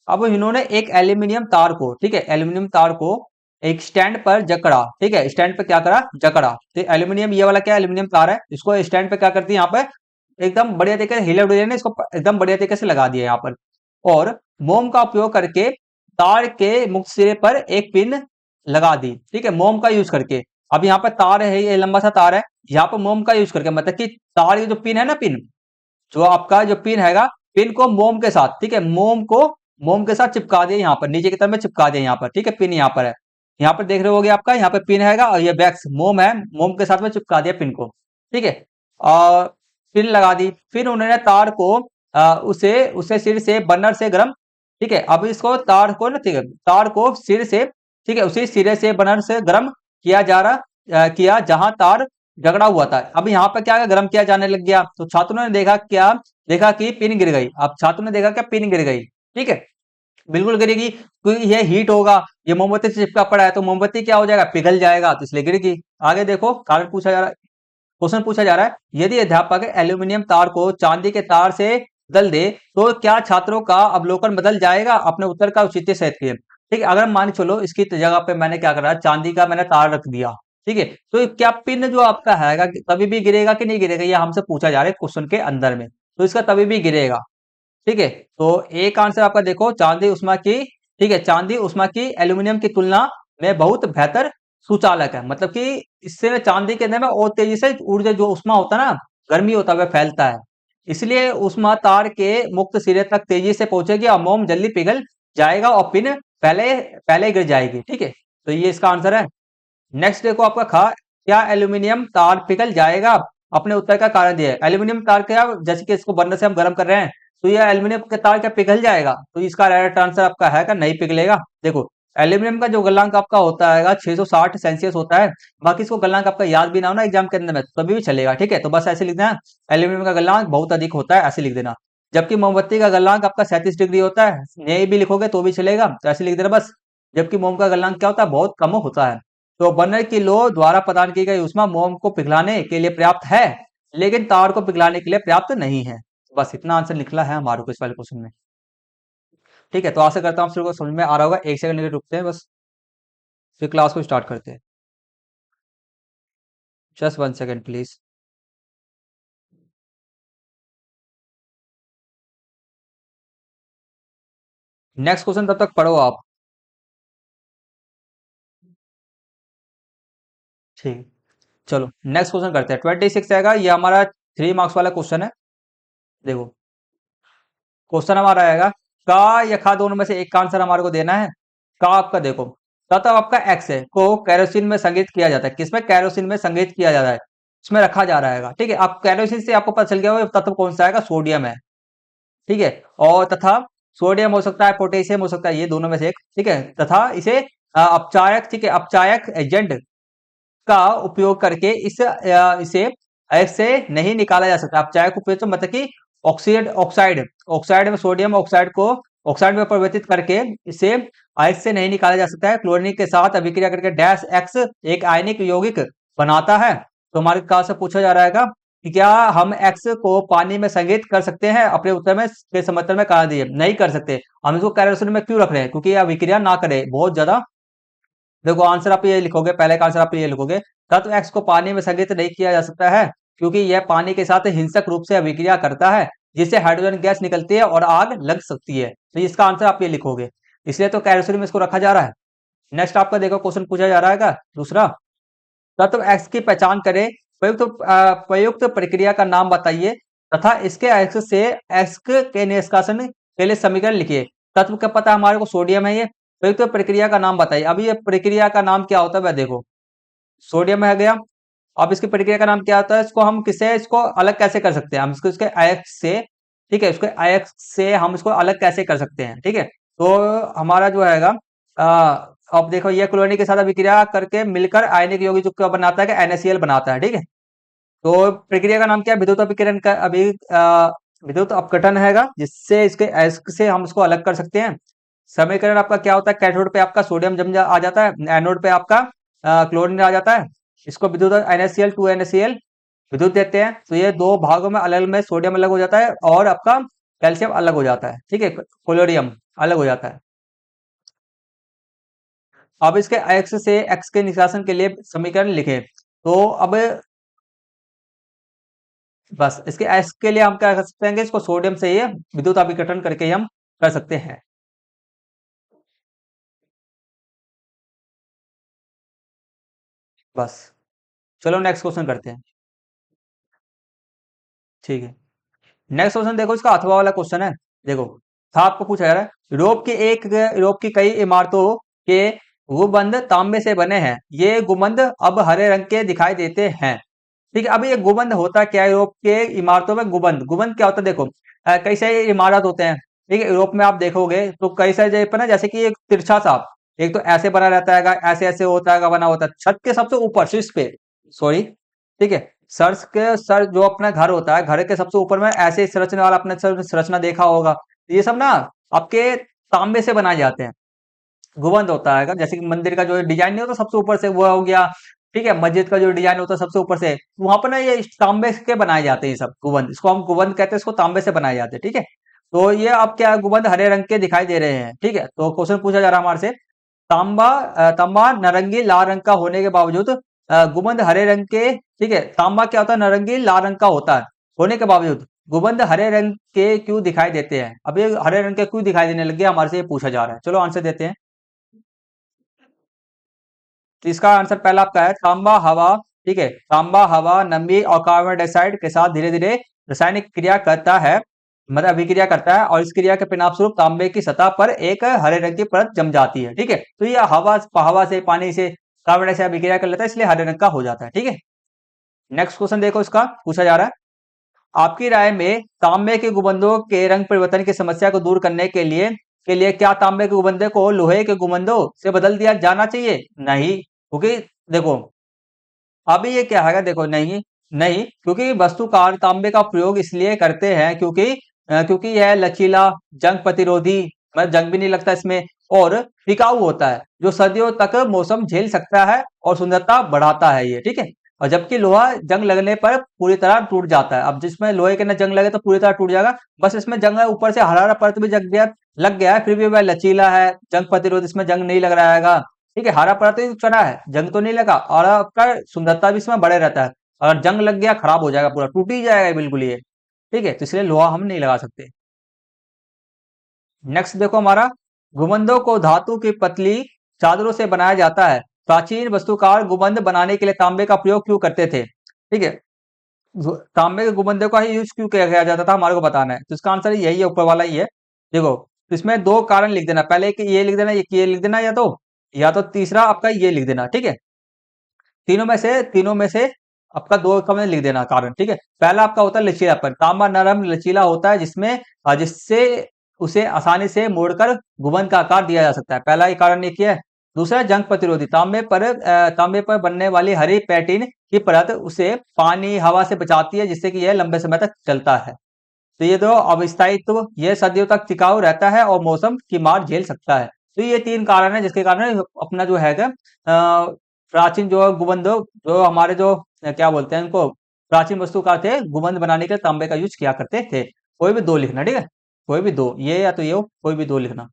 अब इन्होंने एक एल्यूमिनियम तार को, ठीक है, एल्यूमिनियम तार को एक स्टैंड पर जकड़ा, ठीक है, स्टैंड पे क्या करा, जकड़ा, तो एल्यूमिनियम ये वाला क्या एल्यूमिनियम तार है, इसको स्टैंड पे क्या करती है, यहाँ पे एकदम बढ़िया तरीके से हिले डुले ने इसको एकदम बढ़िया तरीके से लगा दिया यहाँ पर, और मोम का उपयोग करके तार के मुक्त सिरे पर एक पिन लगा दी, ठीक है, मोम का यूज करके, अब यहाँ पर तार है, ये लंबा सा तार है, यहाँ पर मोम का यूज करके, मतलब कि तार की जो पिन है ना, पिन जो आपका जो पिन हैगा, पिन को मोम के साथ, ठीक है, मोम को मोम के साथ चिपका दिया, यहाँ पर नीचे की तरफ में चिपका दिया, यहाँ पर, ठीक है, पिन यहाँ पर है, यहाँ पर देख रहे होगे आपका, यहाँ पे पिन हैगा और ये वैक्स मोम है, मोम के साथ में चिपका दिया पिन को, ठीक है, और पिन लगा दी, फिर उन्होंने तार को उसे उसे सिर से बर्नर से गर्म, ठीक है, अब इसको तार को ना, ठीक है, तार को सिर से, ठीक है, उसी सिरे से बर्नर से गर्म किया जा रहा किया जहां तार झगड़ा हुआ था, अब यहाँ पर क्या गर्म किया जाने लग गया, तो छात्रों ने देखा क्या, देखा कि पिन गिर गई, अब छात्रों ने देखा क्या, पिन गिर गई, ठीक है, बिल्कुल गिरेगी, क्योंकि ये हीट होगा, ये मोमबत्ती से चिपका पड़ा है, तो मोमबत्ती क्या हो जाएगा, पिघल जाएगा, तो इसलिए गिरेगी। आगे देखो कारण पूछा जा रहा है, क्वेश्चन पूछा जा रहा है, यदि अध्यापक एल्यूमिनियम तार को चांदी के तार से बदल दे तो क्या छात्रों का अवलोकन बदल जाएगा, अपने उत्तर का औचित्य सहित किए, ठीक है, अगर मान चलो इसकी जगह पे मैंने क्या करा, चांदी का मैंने तार रख दिया, ठीक है, तो क्या पिन जो आपका है तभी भी गिरेगा कि नहीं गिरेगा, ये हमसे पूछा जा रहा है क्वेश्चन के अंदर में, तो इसका तभी भी गिरेगा, ठीक है, तो एक आंसर आपका देखो, चांदी उष्मा की, ठीक है, चांदी उष्मा की एल्यूमिनियम की तुलना में बहुत बेहतर सुचालक है, मतलब कि इससे चांदी के अंदर में और तेजी से ऊर्जा जो उष्मा होता है ना, गर्मी होता है, वह फैलता है, इसलिए उष्मा तार के मुक्त सिरे तक तेजी से पहुंचेगी और मोम जल्दी पिघल जाएगा और पिन पहले पहले गिर जाएगी, ठीक है, तो ये इसका आंसर है। नेक्स्ट देखो आपका खा, क्या एल्यूमिनियम तार पिघल जाएगा, अपने उत्तर का कारण दिया है, एल्यूमिनियम तार क्या, जैसे कि इसको बर्नर से हम गर्म कर रहे हैं, तो ये एल्यूमिनियम का तार क्या पिघल जाएगा, तो इसका राइट आंसर आपका है, नहीं पिघलेगा, देखो एल्यूमिनियम का जो गलनांक आपका होता है 660 सेल्सियस होता है, बाकी इसको गलनांक आपका याद भी ना हो ना एग्जाम के अंदर में तभी भी चलेगा, ठीक है, तो बस ऐसे लिख देना, एल्यूमिनियम का गलनांक बहुत अधिक होता है, ऐसे लिख देना, जबकि मोमबत्ती का गलनांक आपका 37 डिग्री होता है, नहीं भी लिखोगे तो भी चलेगा, तो ऐसे लिख देना बस, जबकि मोम का गलनांक क्या होता है, बहुत कम होता है। तो बर्नर की लो द्वारा प्रदान की गई ऊष्मा मोम को पिघलाने के लिए पर्याप्त है, लेकिन तार को पिघलाने के लिए पर्याप्त नहीं है। बस इतना आंसर निकला है हमारे को इस वाले क्वेश्चन में। ठीक है, तो आशा करता हूँ आप सबको समझ में आ रहा होगा। एक सेकंड के लिए रुकते हैं बस, फिर क्लास को स्टार्ट करते हैं। Just 1 second please. Next question तब तक पढ़ो आप। ठीक, चलो नेक्स्ट क्वेश्चन करते हैं। 26 आएगा, ये हमारा 3 मार्क्स वाला क्वेश्चन है। देखो क्वेश्चन हमारा आएगा, का या खा दोनों में से एक का आंसर हमारे को देना है। का आपका देखो, तत्व आपका एक्स है को कैरोसिन में संग्रहित किया जाता है। किसमें, कैरोसिन में संग्रहित किया जाता है, उसमें रखा जा रहा है। ठीक है, अब कैरोसिन से आपको पता चल गया वो तत्व कौन सा आएगा, सोडियम है। ठीक है, और तथा सोडियम हो सकता है, पोटेशियम हो सकता है, ये दोनों में से एक। ठीक है, तथा इसे अपचायक, ठीक है, अपचायक एजेंट का उपयोग करके इसे ऐसे नहीं निकाला जा सकता। अपचायक उपयोग तो मतलब कि ऑक्सीड ऑक्साइड ऑक्साइड में सोडियम ऑक्साइड को ऑक्साइड में परिवर्तित करके इसे आयक से नहीं निकाला जा सकता है। क्लोरीन के साथ अभिक्रिया करके डैश एक्स एक आयनिक यौगिक बनाता है। तो हमारे कहा से पूछा जा रहा है कि क्या हम एक्स को पानी में संग्रहित कर सकते हैं। अपने उत्तर में के समर्थन में कहा दिए नहीं कर सकते। हम इसको कैरोसिन में क्यों रख रहे हैं, क्योंकि यह अभिक्रिया ना करे बहुत ज्यादा। देखो आंसर आप ये लिखोगे, पहले का आंसर आप ये लिखोगे, तत्व एक्स को पानी में संग्रहित नहीं किया जा सकता है क्योंकि यह पानी के साथ हिंसक रूप से अभिक्रिया करता है, जिससे हाइड्रोजन गैस निकलती है और आग लग सकती है। तो इसका आंसर आप ये लिखोगे, इसलिए तो कैरोसिन में इसको रखा जा रहा है। नेक्स्ट आपका देखो क्वेश्चन पूछा जा रहा है दूसरा, तत्व एक्स की पहचान करें, प्रयुक्त प्रक्रिया का नाम बताइए तथा इसके एक्स से एक्स के निष्कासन के लिए समीकरण लिखिए। तत्व का पता हमारे को सोडियम है, ये प्रयुक्त प्रक्रिया का नाम बताइए। अभी ये प्रक्रिया का नाम क्या होता है, वह देखो सोडियम है गया। अब इसकी प्रक्रिया का नाम क्या होता है, इसको हम किससे इसको अलग कैसे कर सकते हैं, हम इसको इसके आयक्स से, ठीक है, इसको आयक्स से हम इसको अलग कैसे कर सकते हैं। ठीक है, तो हमारा जो है अब देखो ये क्लोरीन के साथ अभिक्रिया करके मिलकर आयनिक यौगिक जो क्या बनाता है, कि NaCl बनाता है। ठीक है, तो प्रक्रिया का नाम क्या है, विद्युत अपकरण का विद्युत अपघटन हैगा, जिससे इसके अयस्क से हम इसको अलग कर सकते हैं। समीकरण आपका क्या होता है, कैथोड पे आपका सोडियम आ जाता है, एनोड पे आपका क्लोरीन आ जाता है। इसको विद्युत NaCl 2NaCl विद्युत देते हैं, तो ये दो भागों में अलग में सोडियम अलग हो जाता है और आपका कैल्शियम अलग हो जाता है। ठीक है, क्लोरीयम अलग हो जाता है। अब इसके एक्स से एक्स के निष्कासन के लिए समीकरण लिखे, तो अब बस इसके एक्स के लिए हम क्या कर सकते हैं, इसको सोडियम से ये विद्युत अपघटन करके ही हम कर सकते हैं। बस चलो नेक्स्ट क्वेश्चन करते हैं। ठीक है, नेक्स्ट क्वेश्चन देखो, इसका अथवा वाला क्वेश्चन है। देखो था आपको पूछा जा रहा है, यूरोप की कई इमारतों के गुंबद तांबे से बने हैं, ये गुंबद अब हरे रंग के दिखाई देते हैं। ठीक है, अब ये गुंबद होता क्या है, यूरोप के इमारतों में गुंबद गुंबद क्या होता है, देखो कई सारे इमारत होते हैं। ठीक है, यूरोप में आप देखोगे तो कई सारे जगह पर ना, जैसे कि एक तिरछा सा, एक तो ऐसे बना रहता है, ऐसे ऐसे होता है, बना होता है छत के सबसे ऊपर शीर्ष पे, सॉरी। ठीक है, सर के सर जो अपना घर होता है, घर के सबसे ऊपर में ऐसे संरचना वाला अपने संरचना देखा होगा, ये सब ना आपके तांबे से बनाए जाते हैं। गुंबद होता है जैसे कि मंदिर का जो डिजाइन नहीं होता सबसे ऊपर से, वो हो गया। ठीक है, मस्जिद का जो डिजाइन होता है सबसे ऊपर से, वहां पर ना ये तांबे के बनाए जाते हैं, ये सब गुंबद, इसको हम गुंबद कहते हैं, इसको तांबे से बनाए जाते हैं। ठीक है, तो ये अब क्या है, गुंबद हरे रंग के दिखाई दे रहे हैं। ठीक है, तो क्वेश्चन पूछा जा रहा है हमारे से, तांबा नारंगी लाल रंग का होने के बावजूद गुंबद हरे रंग के, ठीक है, तांबा क्या होता है, नारंगी लाल रंग का होता है, होने के बावजूद गुंबद हरे रंग के क्यों दिखाई देते हैं। अब ये हरे रंग के क्यों दिखाई देने लगे, हमारे से ये पूछा जा रहा है। चलो आंसर देते हैं। तो इसका आंसर पहला आपका है तांबा हवा। ठीक है, तांबा हवा, नमी और कार्बन डाइऑक्साइड के साथ धीरे धीरे रासायनिक क्रिया करता है, मतलब अभिक्रिया करता है, और इस क्रिया के परिणाम स्वरूप तांबे की सतह पर एक हरे रंग की परत जम जाती है। ठीक है, तो ये हवा से पानी से कार्बन डाइऑक्साइड अभिक्रिया कर लेता है, इसलिए हरे रंग का हो जाता है। ठीक है, नेक्स्ट क्वेश्चन देखो, इसका पूछा जा रहा है, आपकी राय में तांबे के गुंबदों के रंग परिवर्तन की समस्या को दूर करने के लिए क्या तांबे के गुंबदों को लोहे के गुंबदों से बदल दिया जाना चाहिए। नहीं, क्योंकि देखो अभी ये क्या है, देखो नहीं नहीं, क्योंकि वस्तुकार तांबे का प्रयोग इसलिए करते हैं क्योंकि क्योंकि यह लचीला, जंग प्रतिरोधी, मतलब जंग भी नहीं लगता इसमें, और टिकाऊ होता है, जो सदियों तक मौसम झेल सकता है और सुंदरता बढ़ाता है ये, ठीक है। और जबकि लोहा जंग लगने पर पूरी तरह टूट जाता है। अब जिसमें लोहे के ना जंग लगे तो पूरी तरह टूट जाएगा, बस इसमें जंग है, ऊपर से हरा परत भी लग गया है, फिर भी वह लचीला है, जंग प्रतिरोध, इसमें जंग नहीं लग रहा है, ठीक है। हरा परत तो चढ़ा है, जंग तो नहीं लगा, और आपका सुंदरता भी इसमें बढ़े रहता है। अगर जंग लग गया खराब हो जाएगा, पूरा टूट ही जाएगा बिल्कुल ये, ठीक है। तो इसलिए लोहा हम नहीं लगा सकते। नेक्स्ट देखो हमारा, गुंबदों को धातु की पतली चादरों से बनाया जाता है। प्राचीन वास्तुकार गुंबद बनाने के लिए तांबे का प्रयोग क्यों करते थे, ठीक है। तांबे के गुंबदों का ही यूज क्यों किया जाता था, हमारे को बताना है। तो इसका आंसर यही है, ऊपर वाला ही है। देखो, तो इसमें दो कारण लिख देना, पहले कि ये लिख देना, ये लिख देना, या तो तीसरा आपका ये लिख देना, ठीक है। तीनों में से आपका दो का में लिख देना कारण, ठीक है। पहला आपका होता है लचीलापन, तांबा नरम लचीला होता है, जिससे उसे आसानी से मोड़कर गुंबद का आकार दिया जा सकता है। पहला ही कारण ये किया है। दूसरा, जंग प्रतिरोधी, तांबे पर बनने वाली हरी पैटिन की परत उसे पानी हवा से बचाती है, जिससे कि यह लंबे समय तक चलता है। तो ये दो अस्थायित्व, यह सदियों तक टिकाऊ रहता है और मौसम की मार झेल सकता है। तो ये तीन कारण है जिसके कारण अपना जो है प्राचीन जो गुंबद, जो हमारे जो क्या बोलते हैं इनको, प्राचीन वस्तुकार थे, गुंबद बनाने के लिए तांबे का यूज किया करते थे। कोई भी दो लिखना, ठीक है, कोई भी दो, ये या तो ये हो, कोई भी दो लिखना।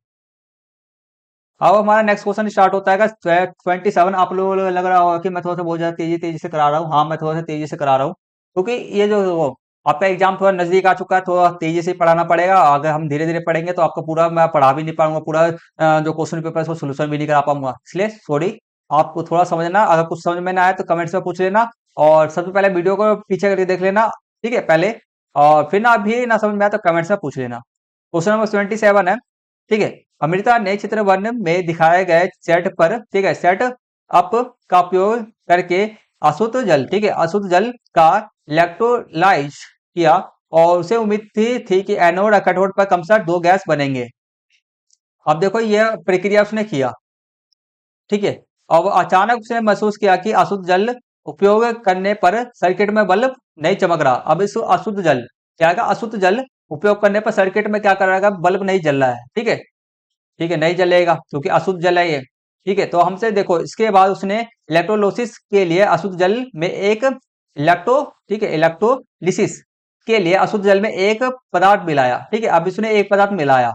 अब हमारा नेक्स्ट क्वेश्चन स्टार्ट होता है 27। आप लोगों को लग रहा होगा कि मैं थोड़ा सा बहुत ज्यादा तेजी तेजी से करा रहा हूँ। हाँ, मैं थोड़ा सा तेजी से करा रहा हूँ, क्योंकि ये जो वो आपका एग्जाम थोड़ा नजदीक आ चुका है, थोड़ा तेजी से पढ़ाना पड़ेगा। अगर हम धीरे धीरे पढ़ेंगे तो आपको पूरा मैं पढ़ा भी नहीं पाऊंगा, पूरा जो क्वेश्चन पेपर है उसको सोल्यूशन भी नहीं करा पाऊंगा, इसलिए सॉरी। आपको थोड़ा समझना, अगर कुछ समझ में ना आए तो कमेंट्स में पूछ लेना, और सबसे पहले वीडियो को पीछे करके देख लेना, ठीक है, पहले। और फिर ना भी ना समझ में आए तो कमेंट्स में पूछ लेना। क्वेश्चन नंबर 27 है, ठीक है। अमृता ने चित्र वन में दिखाए गए सेट पर, ठीक है, सेट अप का उपयोग करके अशुद्ध जल, ठीक है, अशुद्ध जल का इलेक्ट्रोलाइज किया, और उसे उम्मीद थी कि एनोड और कैथोड पर क्रमशः दो गैस बनेंगे। अब देखो यह प्रक्रिया उसने किया, ठीक है। अब अचानक उसने महसूस किया कि अशुद्ध जल उपयोग करने पर सर्किट में बल्ब नहीं चमक रहा। अब इस अशुद्ध जल क्या है, अशुद्ध जल उपयोग करने पर सर्किट में क्या कर रहा है, बल्ब नहीं जल रहा है, ठीक है, ठीक है, नहीं जलेगा क्योंकि अशुद्ध जल है ये, ठीक है। तो हमसे देखो, इसके बाद उसने इलेक्ट्रोलोसिस के लिए अशुद्ध जल में एक इलेक्ट्रो ठीक है, इलेक्ट्रोलिसिस के लिए अशुद्ध जल में एक पदार्थ मिलाया, ठीक है। अब इसने एक पदार्थ मिलाया,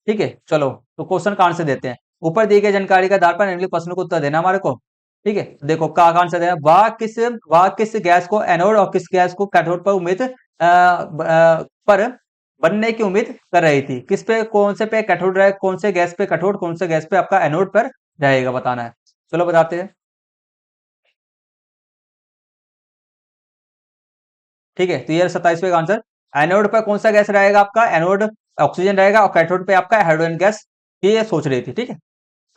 ठीक है। चलो, तो क्वेश्चन का आंसर देते हैं। ऊपर दी गई जानकारी के आधार पर निम्नलिखित प्रश्नों को उत्तर देना हमारे को, ठीक है। देखो का आंसर देना, वह किस गैस को एनोड और किस गैस को कैथोड पर पर बनने की उम्मीद कर रही थी। किस पे, कौन से पे कैथोड रहे, कौन से गैस पे कैथोड, कौन से गैस पे आपका एनोड पर रहेगा, बताना है। चलो बताते हैं, ठीक है। तो ये 27वें का आंसर, एनोड पर कौन सा गैस रहेगा आपका, एनोड ऑक्सीजन रहेगा, और कैथोड पे आपका हाइड्रोजन गैस, ये सोच रही थी, ठीक है।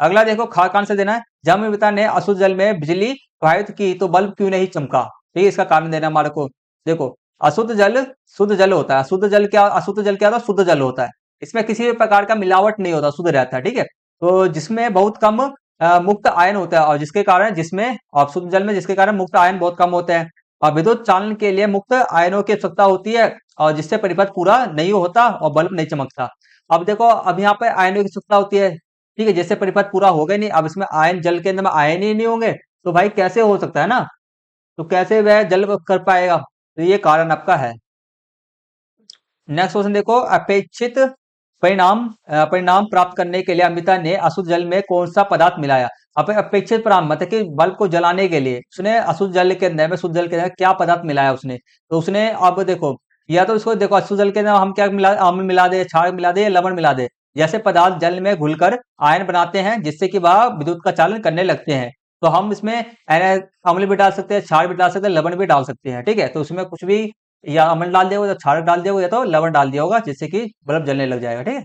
अगला देखो, खा कौन से देना है, जब अमृता ने अशुद्ध जल में बिजली प्रवाहित की तो बल्ब क्यों नहीं चमका, ठीक है, इसका कारण देना हमारे को। देखो, अशुद्ध जल शुद्ध जल होता है, अशुद्ध जल क्या होता है, शुद्ध जल होता है। इसमें किसी भी प्रकार का मिलावट नहीं होता, शुद्ध रहता है, ठीक है। तो जिसमें बहुत कम मुक्त आयन होता है, और जिसके कारण जिसमें और शुद्ध जल में जिसके कारण मुक्त आयन बहुत कम होते हैं, और विद्युत चालन के लिए मुक्त आयनों की आवश्यकता होती है, और जिससे परिपथ पूरा नहीं होता और बल्ब नहीं चमकता। अब देखो, अब यहाँ पे आयनों की आवश्यकता होती है, ठीक है, जैसे परिपथ पूरा हो गया नहीं, अब इसमें आयन, जल के अंदर में आयन ही नहीं होंगे, तो भाई कैसे हो सकता है ना, तो कैसे वह जल कर पाएगा, तो ये कारण आपका है। नेक्स्ट क्वेश्चन देखो, अपेक्षित परिणाम प्राप्त करने के लिए अमृता ने अशुद्ध जल में कौन सा पदार्थ मिलाया। अपेक्षित परिणाम मतलब कि बल्ब को जलाने के लिए उसने अशुद्ध जल के अंदर में, शुद्ध जल के अंदर क्या पदार्थ मिलाया उसने। तो उसने, अब देखो, या तो उसको देखो, अशुद्ध जल के अंदर हम क्या मिला, अम्ल मिला दे, क्षार मिला दे, या लवण मिला दे, जैसे पदार्थ जल में घुलकर आयन बनाते हैं, जिससे कि वह विद्युत का चालन करने लगते हैं। तो हम इसमें अम्ल भी डाल सकते हैं, क्षार भी डाल सकते हैं, लवण भी डाल सकते हैं, ठीक है। तो उसमें कुछ भी, या अमन डाल दिया होगा, या क्षार डाल दिया होगा, या तो लवण डाल दिया होगा, जिससे कि बल्ब जलने लग जाएगा, ठीक है,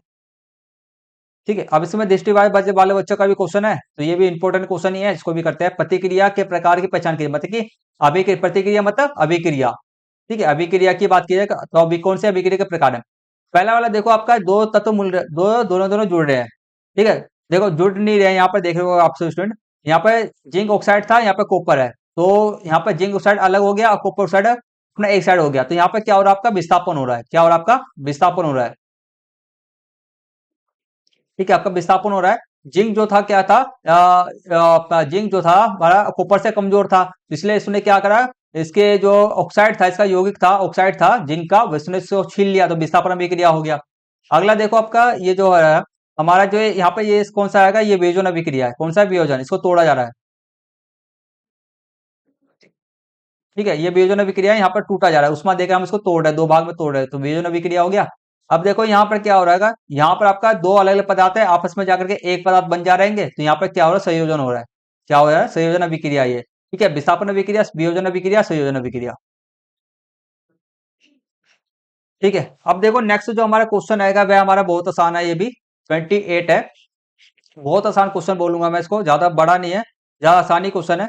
ठीक है। अब इसमें दृष्टि वाले बच्चों का भी क्वेश्चन है, तो ये भी इंपॉर्टेंट क्वेश्चन ही है, इसको भी करते हैं। प्रतिक्रिया के प्रकार की पहचान कीजिए, मतलब कि प्रतिक्रिया मतलब अभिक्रिया, ठीक है, अभिक्रिया की बात की जाए तो अभी कौन से अभिक्रिया के प्रकार है। पहला वाला देखो, आपका दो तत्व दोनों दोनों जुड़ रहे हैं, ठीक है। देखो, जुड़ नहीं रहे हैं, यहाँ पर देख रहे हो आप स्टूडेंट, यहाँ पर जिंक ऑक्साइड था, यहाँ पर कॉपर है, तो यहाँ पर जिंक ऑक्साइड अलग हो गया और कॉपर ऑक्साइड अपना एक साइड हो गया, तो यहाँ पे क्या हो रहा है, आपका विस्थापन हो रहा है, क्या हो रहा है, आपका विस्थापन हो रहा है, ठीक है, आपका विस्थापन हो रहा है। जिंक जो था क्या था, अपना जिंक जो था हमारा कॉपर से कमजोर था, इसलिए इसने क्या करा, इसके जो ऑक्साइड था, इसका यौगिक था, ऑक्साइड था जिंक का, उसने इसको छील लिया तो विस्थापन अभिक्रिया हो गया। अगला देखो आपका ये जो है हमारा जो यहाँ पे ये कौन सा आएगा, ये वियोजन अभिक्रिया है। कौन सा वियोजन, इसको तोड़ा जा रहा है। ठीक है, ये वियोजन अभिक्रिया है, यहाँ पर टूटा जा रहा है, उष्मा देकर हम इसको तोड़ रहे हैं, दो भाग में तोड़ रहे हैं, तो वियोजन अभिक्रिया हो गया। अब देखो यहाँ पर क्या हो रहा है, यहाँ पर आपका दो अलग अलग पदार्थ है, आपस में जाकर के एक पदार्थ बन जा रहेंगे, तो यहाँ पर क्या हो रहा है, संयोजन हो रहा है। क्या हो रहा है, संयोजन अभिक्रिया ये। ठीक है, विस्थापन अभिक्रिया, वियोजन अभिक्रिया, संयोजन अभिक्रिया। ठीक है, अब देखो नेक्स्ट जो हमारा क्वेश्चन आएगा वह हमारा बहुत आसान है, ये भी 28 है। बहुत आसान क्वेश्चन बोलूंगा मैं इसको, ज्यादा बड़ा नहीं है, ज्यादा आसानी क्वेश्चन है।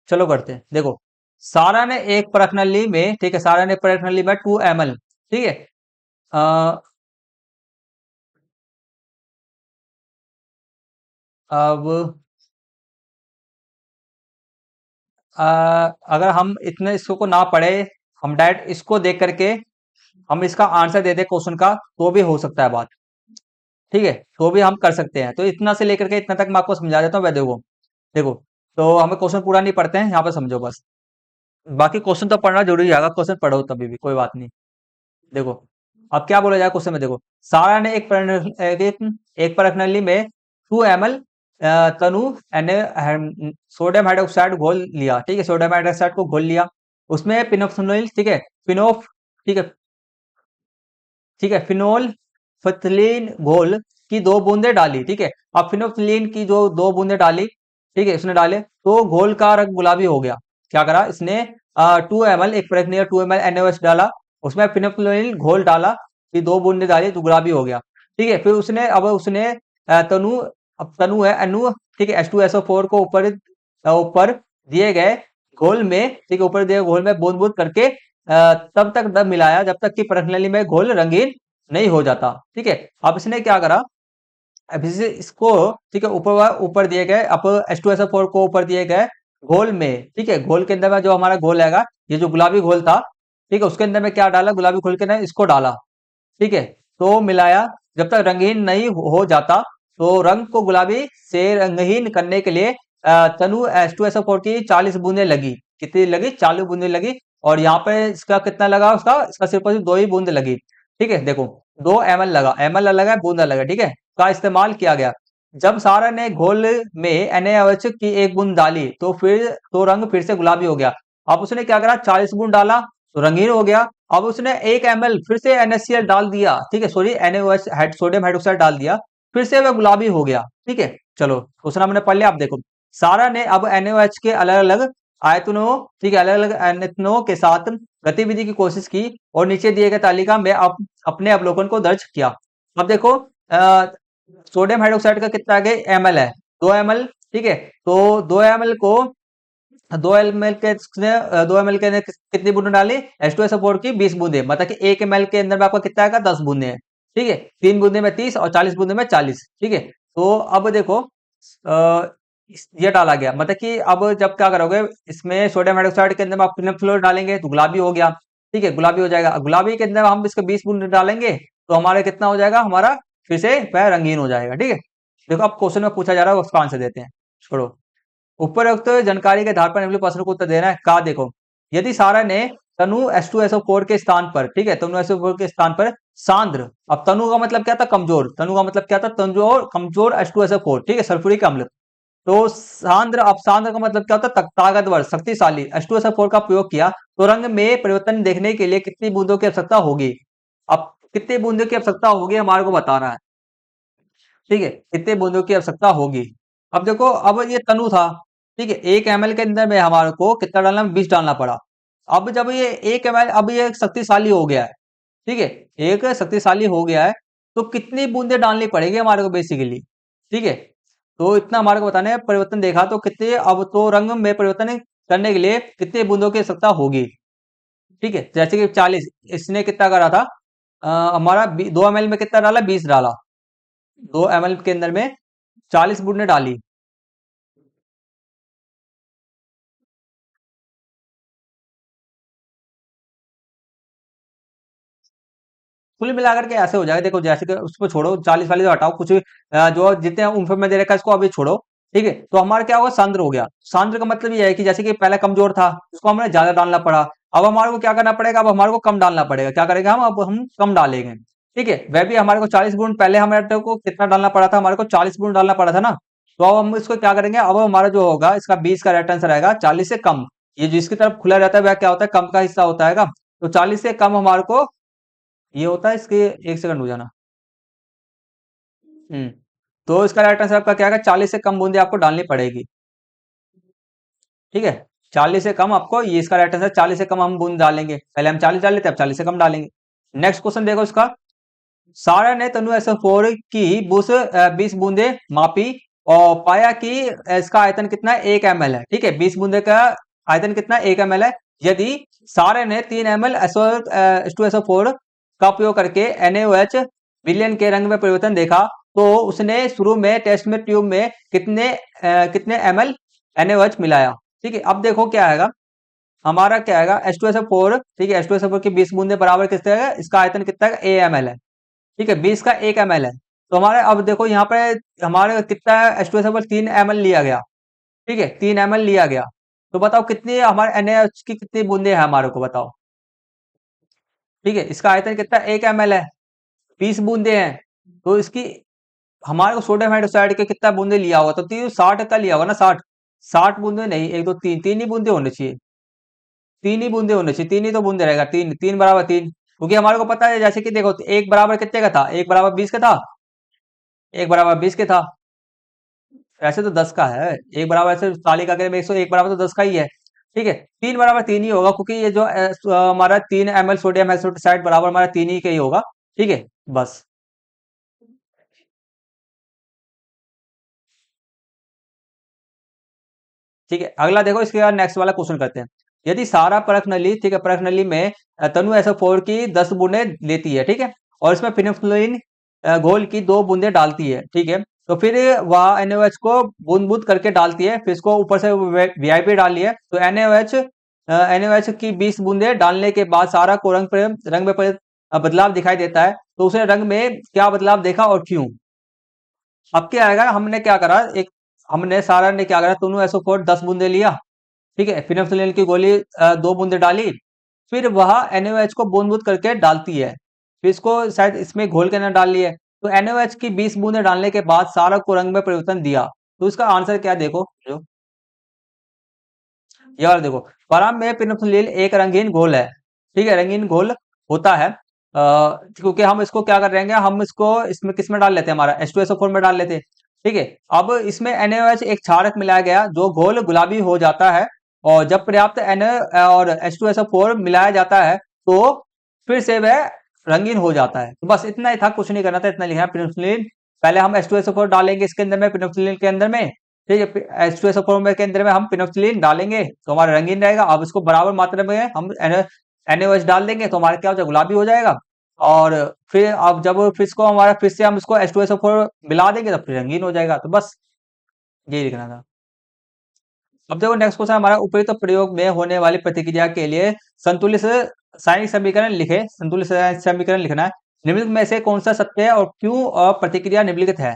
चलो करते हैं, देखो सारा ने एक परख नली में, ठीक है, सारा ने एक परख नली में 2 ml, ठीक है, अ, अब अ, अगर हम इतने इसको को ना पढ़े, हम डायरेक्ट इसको देख करके हम इसका आंसर दे दे क्वेश्चन का, तो भी हो सकता है बात। ठीक है, तो भी हम कर सकते हैं, तो इतना से लेकर के इतना तक मैं आपको समझा देता हूँ। वह देखो, देखो, तो हमें क्वेश्चन पूरा नहीं पढ़ते हैं, यहाँ पे समझो बस। बाकी क्वेश्चन तो पढ़ना जरूरी है, क्वेश्चन पढ़ो तभी भी कोई बात नहीं। देखो, अब क्या बोला जाए क्वेश्चन में, देखो सारा ने एक परख नली में 2 ml तनु सोडियम हाइड्रोक्साइड घोल लिया। ठीक है, सोडियम हाइड्रोक्साइड को घोल लिया, उसमें पिनोक्सिनोल, ठीक है, फिनोफ, ठीक है, ठीक है, फिनोल फथलीन घोल की 2 बूंदे डाली। ठीक है, अब फिनोफ्थलीन की जो 2 बूंदे डाली, ठीक है, इसने डाले तो घोल का रंग गुलाबी हो गया। क्या करा इसने, 2 ml, एक प्रश्न 2 ml NaOH डाला, उसमें फिनोफ्थलीन घोल डाला, फिर 2 बूंदे डाली तो गुलाबी हो गया। ठीक है, फिर उसने अब उसने तनु, अब तनु है अनु, ठीक है, H2SO4 को ऊपर ऊपर दिए गए घोल में, ठीक है, ऊपर दिए गए घोल में बूंद बूंद करके तब तक न मिलाया जब तक कि प्रश्नली में घोल रंगीन नहीं हो जाता। ठीक है, अब इसने क्या करा, अब इसको, ठीक है, ऊपर दिए गए, अब H2SO4 को ऊपर दिए गए घोल में, ठीक है, घोल के अंदर में जो हमारा घोल आएगा, ये जो गुलाबी घोल था, ठीक है, उसके अंदर में क्या डाला, गुलाबी घोल के अंदर इसको डाला। ठीक है, तो मिलाया, जब तक रंगीन नहीं हो जाता, तो रंग को गुलाबी से रंगहीन करने के लिए तनु H2SO4 की 40 बूंदे लगी। कितनी लगी, 40 बूंदे लगी। और यहाँ पे इसका कितना लगा, उसका इसका सिर्फ और सिर्फ 2 ही बूंद लगी। ठीक है, देखो 2 ml लगा, ml अलग है, बूंद अलग है, ठीक है, का इस्तेमाल किया गया। जब सारा ने घोल में NaOH की 1 बूंद डाली, तो फिर तो रंग फिर से गुलाबी हो गया। अब उसने क्या करा, 40 बूंद डाला तो रंगीन हो गया। अब उसने 1 ml फिर से NaCl डाल दिया, ठीक है, सॉरी NaOH सोडियम हाइड्रोक्साइड डाल दिया, फिर से वह गुलाबी हो गया। ठीक है, चलो क्वेश्चन हमने पढ़ लिया। आप देखो सारा ने अब NaOH के अलग अलग आयतनों, ठीक है, अलग अलग आयतनों के साथ गतिविधि की कोशिश की और नीचे दिए गए तालिका में अपने अवलोकन को दर्ज किया। अब देखो सोडियम हाइड्रोक्साइड का कितना आगे ml है, 2 ml, ठीक है, तो 2 ml को 2 ml के 2 ml के अंदर कितनी बूंदे डाली, H2SO4 की 20 बूंदे, मतलब कि 1 ml के अंदर में आपका कितना आएगा, 10 बूंदे हैं। ठीक है, 3 बूंदे में 30 और 40 बूंदे में 40। ठीक है, तो अब देखो ये डाला गया, मतलब कि अब जब क्या करोगे, इसमें सोडियम हाइड्रोक्साइड के अंदर में आप फ्लोर डालेंगे तो गुलाबी हो गया। ठीक है, गुलाबी हो जाएगा, गुलाबी के अंदर हम इसके 20 बूंदे डालेंगे तो हमारा कितना हो जाएगा, हमारा फिर से वह रंगीन हो जाएगा। ठीक है, देखो अब क्वेश्चन में पूछा जा रहा है, उसका आंसर देते हैं। छोड़ो, उपरोक्त जानकारी के आधार पर निम्नलिखित प्रश्न को उत्तर देना है। का देखो, यदि सारा ने तनु H2SO4 के स्थान पर, ठीक है, तनु SO4 के स्थान पर सांद्र, अब तनु का मतलब क्या था, कमजोर, तनु का मतलब क्या था, कमजोर, कमजोर H2SO4, ठीक है, सल्फ्यूरिक अम्ल। तो सांद्र, अब सांद्र का मतलब क्या होता है, ताकतवर, शक्तिशाली H2SO4 का प्रयोग किया, तो रंग में परिवर्तन देखने के लिए कितनी बूंदों की आवश्यकता होगी। अब कितनी बूंदों की आवश्यकता होगी हमारे को बताना है। ठीक है, कितने बूंदों की आवश्यकता होगी। अब देखो, अब ये तनु था, ठीक है, 1 ml के अंदर में हमारे को कितना डालना, 20 डालना पड़ा। अब जब ये 1 ml, अब ये शक्तिशाली हो गया है, ठीक है, एक शक्तिशाली हो गया है, तो कितनी बूंदे डालनी पड़ेगी हमारे को बेसिकली। ठीक है, तो इतना हमारे को बताने हैं, परिवर्तन देखा तो कितने, अब तो रंग में परिवर्तन करने के लिए कितने बूंदों की आवश्यकता होगी। ठीक है, जैसे कि 40, इसने कितना करा था, हमारा 2 ml में कितना डाला, 20 डाला, 2 ml के अंदर में 40 बूंदे डाली। कुल मिलाकर के ऐसे हो जाएगा। देखो जैसे कि उसको छोड़ो, 40 वाली तो हटाओ, कुछ जो जितने उम्र में दे रखा है इसको अभी छोड़ो। ठीक है, तो हमारा क्या होगा, सांद्र हो गया। सांद्र का मतलब ये है कि जैसे कि पहले कमजोर था, उसको हमने ज्यादा डालना पड़ा, अब हमारे को क्या करना पड़ेगा, अब हमारे को कम डालना पड़ेगा। क्या करेंगे हम, अब हम कम डालेंगे। ठीक है, वह भी हमारे को 40 गुण, पहले हमारे को कितना डालना पड़ा था, हमारे को 40 गुण डालना पड़ा था ना। तो अब हम इसको क्या करेंगे, अब हमारा जो होगा इसका 20 का राइट आंसर आएगा 40 से कम। ये जिसकी तरफ खुला रहता है वह क्या होता है, कम का हिस्सा होता है। तो 40 से कम हमारे को ये होता है। इसके एक सेकंड हो जाना। हम्म तो इसका राइट आंसर आपका क्या है, 40 से कम बूंदे आपको डालनी पड़ेगी। ठीक है, 40 से कम आपको, ये इसका राइट आंसर, 40 से कम हम बूंद डालेंगे। पहले हम 40 डाले थे, अब 40 से कम डालेंगे। नेक्स्ट क्वेश्चन देखो इसका। सारा ने तनु ऐसा फोर की 20 बूंदे मापी और पाया कि इसका आयतन कितना है, 1 ml है। ठीक है, 20 बूंदे का आयतन कितना, 1 ml है। यदि सारे ने 3 ml H2SO4 का उपयोग करके NaOH विलयन के रंग में परिवर्तन देखा, तो उसने शुरू में टेस्ट में ट्यूब में कितने ml NaOH मिलाया। ठीक है, अब देखो क्या आएगा, हमारा क्या आएगा, H2SO4। ठीक है, H2SO4 की 20 बूंदे बराबर किससे है, इसका आयतन कितना है, AML है। ठीक है, 20 का 1 ml है। तो हमारे अब देखो यहाँ पे हमारे कितना है, H2SO4 3 ml लिया गया। ठीक है, 3 ml लिया गया। तो बताओ कितनी हमारे NaOH की कितनी बूंदे हैं हमारे को, बताओ। ठीक है, इसका आयतन कितना, 1 ml है, 20 बूंदे हैं। तो इसकी हमारे को सोडियम हाइड्रोक्साइड के कितना बूंदे लिया होगा, तो 60 का लिया होगा ना, 60 बूंदे नहीं, एक दो तीन, तीन ही बूंदे होने चाहिए। तीन ही बूंदे होने चाहिए, तीन ही तो बूंदे रहेगा, तीन, तीन बराबर तीन। क्योंकि हमारे को पता है जैसे कि देखो, एक बराबर कितने का था, एक बराबर 20 का था, एक बराबर 20 के था। ऐसे तो 10 का है, एक बराबर ऐसे तालिका के में 101 बराबर तो 10 का ही है। ठीक है, तीन बराबर तीन ही होगा, क्योंकि ये जो हमारा 3 ml सोडियम हाइड्रोक्साइड बराबर हमारा तीन ही का ही होगा। ठीक है, बस। ठीक है, अगला देखो, इसके बाद नेक्स्ट वाला क्वेश्चन करते हैं। यदि सारा परख नली, ठीक है, परख नली में तनु ऐसा फोर की 10 बूंदे लेती है। ठीक है, और इसमें फिनोफ्थलीन घोल की 2 बूंदे डालती है। ठीक है, तो फिर वह NaOH को बूंद बूंद करके डालती है, फिर इसको ऊपर से वीआईपी डाली है। तो NaOH की 20 बूंदे डालने के बाद सारा को रंग में बदलाव दिखाई देता है। तो उसने रंग में क्या बदलाव देखा और क्यों। अब क्या आएगा, हमने क्या करा, एक हमने सारा ने क्या करा, तनु SO4 10 बूंदे लिया। ठीक है, फिनोफ्थलीन की गोली 2 बूंदे डाली, फिर वह NaOH को बूंद बूंद करके डालती है, फिर इसको शायद इसमें घोल के ना डाल ली है। तो NaOH की 20 बूंदे डालने के बाद सारा को रंग में परिवर्तन दिया। तो इसका आंसर क्या है, देखो जो ये वाला देखो, पारंब में फिनोल्फिनील एक रंगीन घोल है। ठीक है, रंगीन घोल होता है। क्योंकि हम इसको क्या कर रहे हैं, हम इसको इसमें किस में डाल लेते हैं, हमारा H2SO4 में डाल लेते हैं। ठीक है, अब इसमें NaOH एक क्षारक मिलाया गया, जो घोल गुलाबी हो जाता है। और जब पर्याप्त Na और H2SO4 मिलाया जाता है, तो फिर से वह रंगीन हो जाता है। तो बस इतना ही था, कुछ नहीं करना था, इतना लिखना है। फिनोल्फिनील, पहले हम H2SO4 डालेंगे इसके अंदर में, फिनोल्फिनील के अंदर में। ठीक है, H2SO4 के अंदर में हम फिनोल्फिनीन डालेंगे तो हमारा रंगीन रहेगा। अब इसको बराबर मात्रा में हम NaOH डाल देंगे, तो हमारा क्या हो जाएगा, गुलाबी हो जाएगा। और फिर अब जब फिर इसको हमारा फिर से हम इसको H2SO4 मिला देंगे, तो फिर रंगीन हो जाएगा। तो बस यही लिखना था। अब देखो नेक्स्ट क्वेश्चन हमारा, उपयुक्त प्रयोग में होने वाली प्रतिक्रिया के लिए संतुलित रासायनिक समीकरण लिखे। संतुलित रासायनिक समीकरण लिखना है। निम्नलिखित में से कौन सा सत्य है और क्यों, और प्रतिक्रिया निम्नलिखित है।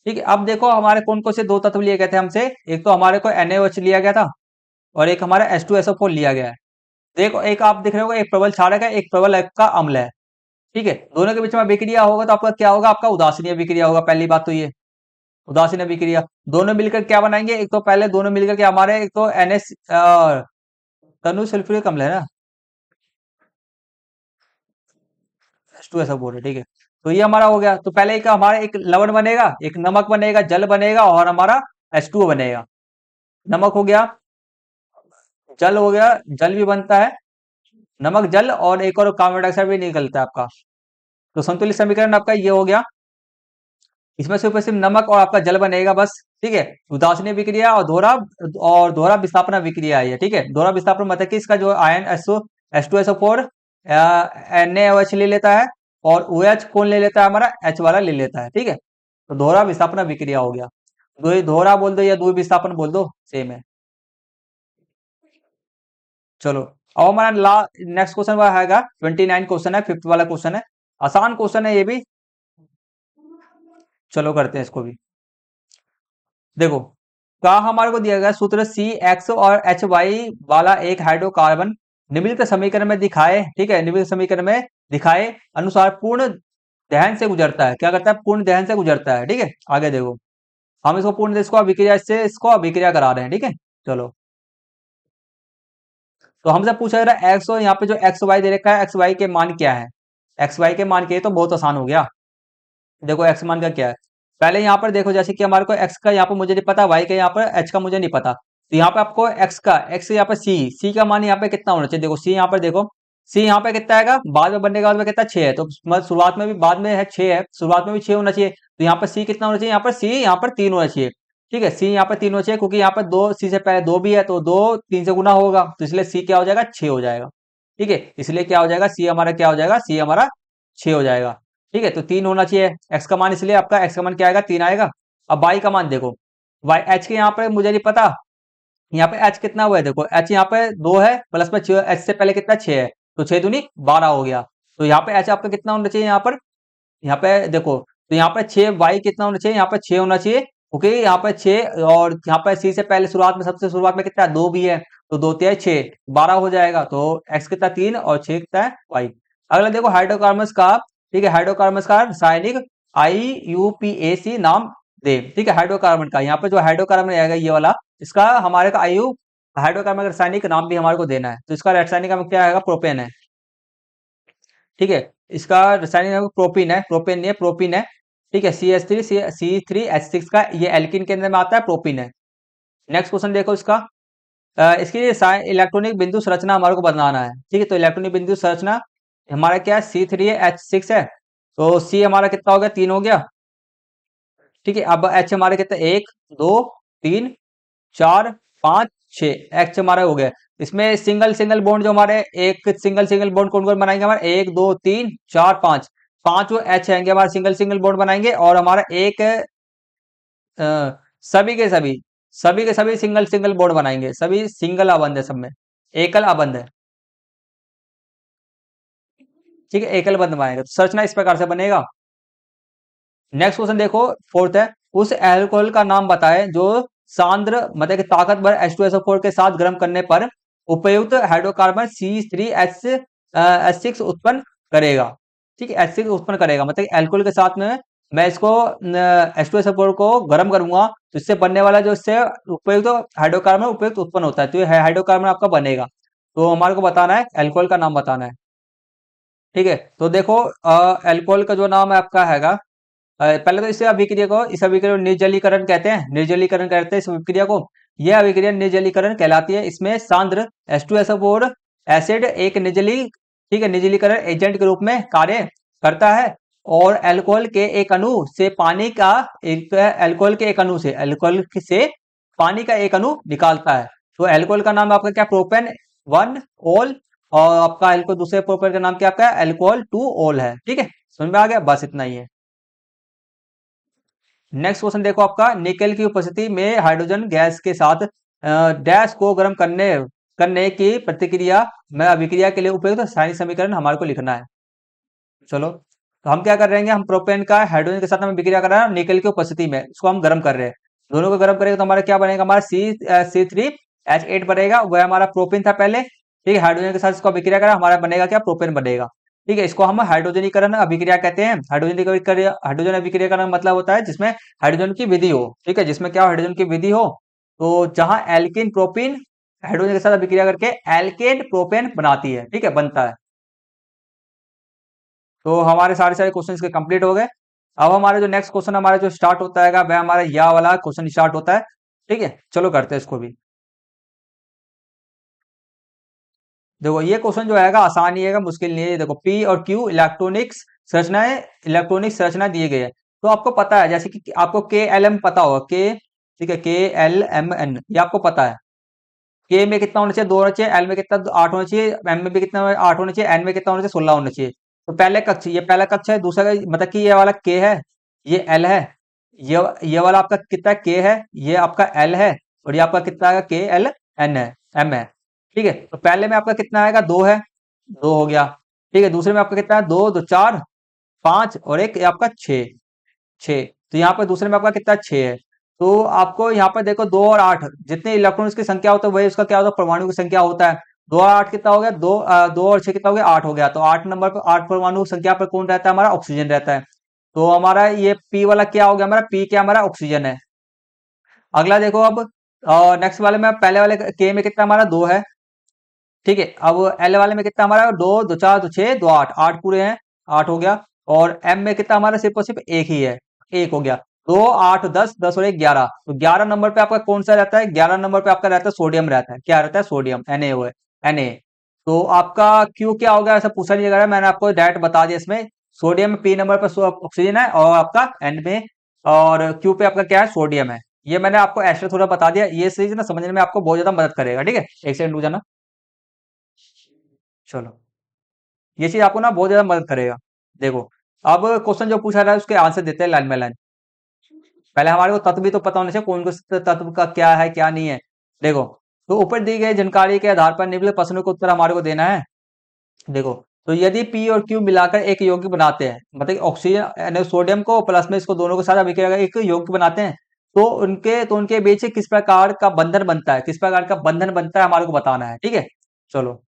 ठीक है, अब देखो हमारे कौन कौन से दो तत्व लिए गए थे हमसे। एक तो हमारे को NaOH लिया गया था, और एक हमारा H2SO4 लिया गया है। देखो, एक आप देख रहे हो, एक प्रबल क्षारक है, एक प्रबल का अम्ल है। ठीक है, दोनों के बीच में अभिक्रिया होगा, तो आपका क्या होगा, आपका उदासीन अभिक्रिया होगा। पहली बात तो ये उदासीन अभिक्रिया, दोनों मिलकर क्या बनाएंगे, एक तो पहले दोनों मिलकर के हमारे, एक तो NH तनु सल्फ्यूरिक अम्ल है ना, H2SO4 है। ठीक है, तो ये हमारा हो गया। तो पहले एक हमारा एक लवण बनेगा, एक नमक बनेगा, जल बनेगा, और हमारा H2O बनेगा। नमक हो गया, जल हो गया, जल भी बनता है, नमक जल, और एक और कार्बन डाइऑक्साइड भी निकलता है आपका। तो संतुलित समीकरण आपका ये हो गया। इसमें से ऊपर सिर्फ नमक और आपका जल बनेगा बस। ठीक है, उदासीन विक्रिया और दोहरा विस्थापन विक्रिया है ये। ठीक है, दोहरा विस्थापन मतलब कि इसका जो आयन H2SO4 NaOH ले लेता है, और OH कौन ले लेता है, हमारा H वाला ले लेता है। ठीक है, तो दोहरा विस्थापन विक्रिया हो गया। दोहरा बोल दो या द्वि विस्थापन बोल दो, सेम है। चलो, अब हमारा नेक्स्ट क्वेश्चन आएगा, 29 क्वेश्चन है, फिफ्थ वाला क्वेश्चन है। आसान क्वेश्चन है ये भी। चलो करते हैं इसको भी। देखो, क्या हमारे को दिया गया सूत्र सी एक्स और एच वाई वाला एक हाइड्रोकार्बन निम्नलिखित समीकरण में दिखाए, ठीक है, निम्नलिखित समीकरण में दिखाए अनुसार पूर्ण दहन से गुजरता है। क्या करता है? पूर्ण दहन से गुजरता है। ठीक है, आगे देखो, हम इसको पूर्ण इसको अभिक्रिया से इसको अभिक्रिया करा रहे हैं। ठीक है, चलो। तो हमसे पूछा जा रहा है एक्स, और यहाँ पे जो एक्स वाई दे रखा है, एक्स वाई के मान क्या है? एक्स वाई के मान के तो बहुत आसान हो गया। देखो एक्स मान का क्या है, पहले यहाँ पर देखो, जैसे कि हमारे को एक्स का यहाँ पर मुझे नहीं पता, वाई का यहाँ पर, एच का मुझे नहीं पता, तो यहाँ पे आपको एक्स यहाँ पर सी का मान यहाँ पे कितना होना चाहिए? देखो सी यहाँ पर देखो, सी यहाँ पे कितना आएगा? बाद में बनने के बाद में कितना? 6 है, तो मतलब शुरुआत में भी, बाद में है 6 है, शुरुआत में भी 6 होना चाहिए, तो यहाँ पर सी कितना होना चाहिए? यहाँ पर सी यहाँ पर 3 होना चाहिए। ठीक है, सी यहाँ पर 3 होना चाहिए, क्योंकि यहाँ पर दो, सी से पहले 2 भी है, तो 2 3 से गुना होगा, तो इसलिए सी क्या हो जाएगा? 6 हो जाएगा। ठीक है, इसलिए क्या हो जाएगा? सी हमारा क्या हो जाएगा? सी हमारा 6 हो जाएगा। ठीक है, तो 3 होना चाहिए एक्स का मान, इसलिए आपका एक्स का मान क्या आएगा? 3 आएगा। अब वाई का मान देखो, वाई एच के यहाँ पे मुझे नहीं पता, यहाँ पे एच कितना हुआ है? देखो एच यहाँ पे 2 है, प्लस में एच से पहले कितना? 6 है, तो 6 दूनी 12 हो गया। तो यहाँ पे एच आपका कितना होना चाहिए? यहाँ पर, यहाँ पे देखो, तो यहाँ पे 6, वाई कितना होना चाहिए? यहाँ पे 6 होना चाहिए, क्योंकि यहाँ पे 6, और यहाँ पे सी से पहले शुरुआत में, सबसे शुरुआत में कितना? 2 भी है, तो 2 तिहाई 6, 12 हो जाएगा। तो एक्स कितना? 3, और 6 कितना है? वाई। अगला देखो हाइड्रोकार्बन का, ठीक है, हाइड्रोकार्बन का रासायनिक IUPAC नाम दे। ठीक है, हाइड्रोकार्बन का, यहाँ पे जो हाइड्रोकार्बन आएगा ये वाला, इसका हमारे का आयु, हाइड्रोकार्बन का रासायनिक नाम भी हमारे को देना है, तो इसका रासायनिक नाम क्या आएगा? प्रोपेन है। ठीक है, इसका रासायनिक नाम प्रोपीन है, प्रोपेन नहीं है, प्रोपीन है। ठीक है, CH3 C3H6 का ये एल्किन के अंदर में आता है, प्रोपीन है। नेक्स्ट क्वेश्चन देखो इसका, इसके लिए इलेक्ट्रॉनिक बिंदु संरचना हमारे को बनाना है। ठीक है, तो इलेक्ट्रॉनिक बिंदु संरचना हमारा क्या है? C3H6 है, तो सी हमारा कितना हो गया? 3 हो गया। ठीक है, अब एच हमारे कितने? 1 2 3 4 5 6, एच हमारा हो गया। इसमें सिंगल सिंगल बॉन्ड जो हमारे, एक सिंगल सिंगल बॉन्ड कौन कौन बनाएंगे? हमारे 1 2 3 4 5, पांचों एच आएंगे हमारे, सिंगल सिंगल बॉन्ड बनाएंगे, और हमारा एक अ, सभी के सभी, सभी के सभी सिंगल सिंगल बॉन्ड बनाएंगे, सभी सिंगल अबंध है, सब में एकल अबंध है। ठीक है, एकल बंध बनाएगा, तो संरचना इस प्रकार से बनेगा। नेक्स्ट क्वेश्चन देखो, फोर्थ है, उस एल्कोहल का नाम बताएं जो सांद्र, मतलब कि ताकतवर H2SO4 के साथ गर्म करने पर उपयुक्त हाइड्रोकार्बन C3H6 उत्पन्न करेगा। ठीक है, H6 उत्पन्न करेगा, मतलब एल्कोहल के साथ में मैं इसको H2SO4 को गर्म करूंगा, तो इससे बनने वाला जो इससे उपयुक्त हाइड्रोकार्बन उपयुक्त उत्पन्न होता है, तो ये हाइड्रोकार्बन आपका बनेगा। तो हमारे को बताना है, एल्कोहल का नाम बताना है। ठीक है, तो देखो एल्कोहल का जो नाम है आपका हैगा, पहले तो इसे अभिक्रिया को, इस अभिक्रिया को निर्जलीकरण कहते हैं, निर्जलीकरण कहते हैं इस अभिक्रिया को। यह अभिक्रिया निर्जलीकरण कहलाती है। इसमें सांद्र H2SO4 एसिड एक निर्जली, ठीक है, निर्जलीकरण एजेंट के रूप में कार्य करता है, और अल्कोहल के एक अणु से पानी का, एक अल्कोहल के एक अणु से, अल्कोहल से पानी का एक अणु निकालता है। तो अल्कोहल का नाम आपका क्या? प्रोपेन 1 ओल, और आपका अल्कोहल दूसरे प्रोपेन का नाम क्या आपका? अल्कोहल 2 ओल है। ठीक है, समझ में आ गया? बस इतना ही है। नेक्स्ट क्वेश्चन देखो आपका, निकेल की उपस्थिति में हाइड्रोजन गैस के साथ डैश को गर्म करने करने की प्रतिक्रिया में अभिक्रिया के लिए उपयुक्त रासायनिक समीकरण हमारे को लिखना है। चलो, तो हम क्या कर रहे हैं? हम प्रोपेन का हाइड्रोजन के साथ हम अभिक्रिया कर रहे हैं निकेल की उपस्थिति में, इसको हम गर्म कर रहे हैं। दोनों को गर्म करेंगे तो हमारा क्या बनेगा? हमारा C3H8 बनेगा, वह हमारा प्रोपेन था पहले। ठीक है, हाइड्रोजन के साथ इसको अभिक्रिया करा, हमारा बनेगा क्या? प्रोपेन बनेगा। ठीक है, इसको हम हाइड्रोजनीकरण अभिक्रिया कहते हैं। हाइड्रोजन अभिक्रिया का मतलब होता है जिसमें हाइड्रोजन की विधि हो। ठीक है, जिसमें क्या? हाइड्रोजन की विधि हो, तो जहां एल्किन प्रोपीन हाइड्रोजन के साथ अभिक्रिया करके एल्केन प्रोपेन बनाती है। ठीक है, बनता है। तो हमारे सारे सारे क्वेश्चन इसके कंप्लीट हो गए। अब हमारे जो नेक्स्ट क्वेश्चन हमारा जो स्टार्ट होता है वह हमारा या वाला क्वेश्चन स्टार्ट होता है। ठीक है, चलो करते हैं इसको भी। देखो ये क्वेश्चन जो आएगा आसान ही है, मुश्किल नहीं है। देखो पी और क्यू इलेक्ट्रॉनिक्स संरचनाएं, इलेक्ट्रॉनिक संरचना दिए गए हैं, तो आपको पता है, जैसे कि आपको के एल एम पता होगा, के, ठीक है, KLMN ये आपको पता है। के में कितना होना चाहिए? 2 होना चाहिए। एल में कितना? 8 होना चाहिए। एम में भी कितना? 8 होना चाहिए। एन में कितना होना चाहिए? 16 होना चाहिए। तो पहले कक्ष, ये पहला कक्ष है, दूसरा मतलब कि ये वाला के है, ये एल है, ये वाला आपका कितना? के है, ये आपका एल है, और ये आपका कितना आएगा? KLN है, एम है। ठीक है, तो पहले में आपका कितना आएगा? 2 है, 2 हो गया। ठीक है, दूसरे में आपका कितना है? 2 2 4, 5 और एक ये आपका 6, 6। तो यहाँ पर दूसरे में आपका कितना 6 है। तो आपको यहाँ पर देखो 2 और 8 जितने इलेक्ट्रॉन्स की संख्या होता है वही उसका क्या होता है, परमाणु की संख्या होता है। 2 और 8 कितना हो गया, 2 और 6 कितना हो गया, 8 हो गया। तो 8 नंबर पर 8 परमाणु संख्या पर कौन रहता है, हमारा ऑक्सीजन रहता है। तो हमारा ये पी वाला क्या हो गया, हमारा पी क्या, हमारा ऑक्सीजन है। अगला देखो अब नेक्स्ट वाले में, पहले वाले के में कितना हमारा 2 है, ठीक है। अब एल वाले में कितना हमारा 2, 2 4 2 6 2 8, 8 पूरे हैं, 8 हो गया। और एम में कितना हमारा सिर्फ और सिर्फ एक ही है, 1 हो गया। 2 8 10, 10 और 1 11। तो 11 नंबर पे आपका कौन सा रहता है, 11 नंबर पे आपका रहता है सोडियम रहता है। क्या रहता है, सोडियम, Na है, Na। तो आपका क्यू क्या होगा, ऐसा पूछा नहीं जा रहा है, मैंने आपको डायरेक्ट बता दिया इसमें। सोडियम में पी नंबर पर ऑक्सीजन है और आपका एन में, और क्यू पे आपका क्या है, सोडियम है। ये मैंने आपको एक्स्ट्रा थोड़ा बता दिया, ये चीज ना समझने में आपको बहुत ज्यादा मदद करेगा, ठीक है। एक सेकंड रुक जाना। चलो, ये चीज आपको ना बहुत ज्यादा मदद करेगा। देखो, अब क्वेश्चन जो पूछा रहा है उसके आंसर देते हैं लाइन बाय लाइन। पहले हमारे को तत्व भी तो पता होना चाहिए, कौन कौन तत्व का क्या है क्या नहीं है। देखो, तो ऊपर दी गई जानकारी के आधार पर निम्नलिखित प्रश्नों का उत्तर हमारे को देना है। देखो, तो यदि पी और क्यू मिलाकर एक यौगिक बनाते हैं, मतलब ऑक्सीजन यानी सोडियम को प्लस में इसको दोनों के साथ अभिक्रिया कर एक यौगिक बनाते हैं, तो उनके बीच से किस प्रकार का बंधन बनता है, किस प्रकार का बंधन बनता है हमारे को बताना है, ठीक है। चलो,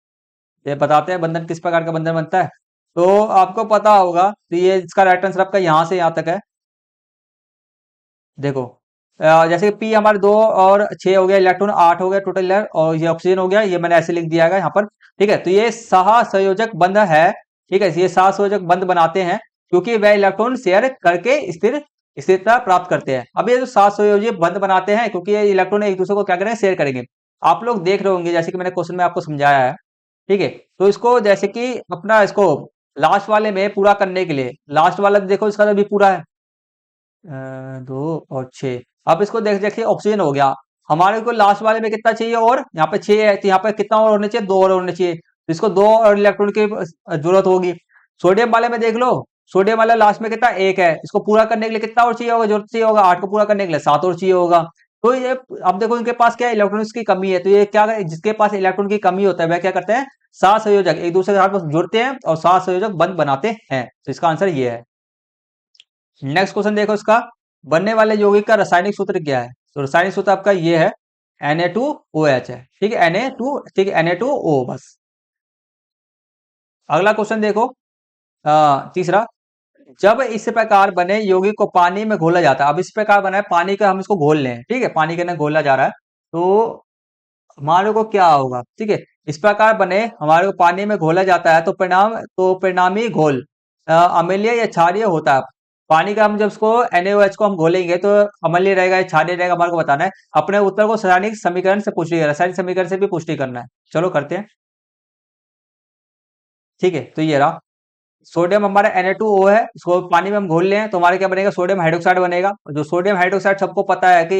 ये बताते हैं बंधन किस प्रकार का बंधन बनता है। तो आपको पता होगा, तो ये इसका राइट आंसर आपका यहाँ से यहाँ तक है। देखो, जैसे पी हमारे 2 और 6 हो गया, इलेक्ट्रॉन 8 हो गया टोटल, और ये ऑक्सीजन हो गया, ये मैंने ऐसे लिख दिया है यहाँ पर, ठीक है। तो ये सह संयोजक बंध है, ठीक है। ये सह संयोजक बंध बनाते हैं क्योंकि वह इलेक्ट्रॉन शेयर करके स्थिरता प्राप्त करते हैं। अब ये जो सह संयोजी बंध बनाते हैं क्योंकि ये इलेक्ट्रॉन एक दूसरे को क्या करेंगे, शेयर करेंगे। आप लोग देख रहे होंगे जैसे कि मैंने क्वेश्चन में आपको समझाया है, ठीक है। तो इसको जैसे कि अपना इसको लास्ट वाले में पूरा करने के लिए, लास्ट वाला देखो इसका तो भी पूरा है, 2 और 6। अब इसको देखिए ऑक्सीजन हो गया, हमारे को लास्ट वाले में कितना चाहिए, और यहाँ पे 6 है, तो यहाँ पे कितना और होने चाहिए, 2 और होने चाहिए। तो इसको 2 और इलेक्ट्रॉन की जरूरत होगी। सोडियम वाले में देख लो, सोडियम वाला लास्ट में कितना 1 है, इसको पूरा करने के लिए कितना और चाहिए होगा, जरूरत चाहिए होगा 8 को पूरा करने के लिए 7 और चाहिए होगा। तो ये, अब देखो इनके पास क्या है, इलेक्ट्रॉनिक्स की कमी है, तो ये क्या, जिसके पास इलेक्ट्रॉन की कमी होता है वह क्या करते हैं, साथ संयोजक एक दूसरे के साथ बस जुड़ते हैं और साथ संयोजक बंध बनाते हैं। तो इसका आंसर ये है। नेक्स्ट क्वेश्चन देखो इसका, बनने वाले यौगिक का रासायनिक सूत्र क्या है। तो रासायनिक सूत्र आपका ये है, Na2OH है, ठीक है, Na2, ठीक है, Na2O बस। अगला क्वेश्चन देखो, तीसरा, जब इस प्रकार बने यौगिक को पानी में घोला जाता है। अब इस प्रकार बना है पानी का, हम इसको घोल लें, ठीक है, पानी के अंदर घोला जा रहा है, तो हमारे को क्या होगा, ठीक है। इस प्रकार बने हमारे को पानी में घोला जाता है, तो परिणामी घोल अम्लीय या क्षारीय होता है। पानी का हम जब इसको NaOH को हम घोलेंगे तो अम्लीय रहेगा या क्षारीय रहेगा, हमारे को बताना है। अपने उत्तर को रासायनिक समीकरण से पुष्टि, रासायनिक समीकरण से भी पुष्टि करना है। चलो करते हैं, ठीक है। तो ये रहा, सोडियम हमारा Na2O है, इसको पानी में हम घोल लें तो हमारे क्या बनेगा, सोडियम हाइड्रोक्साइड बनेगा। जो सोडियम हाइड्रोक्साइड सबको पता है कि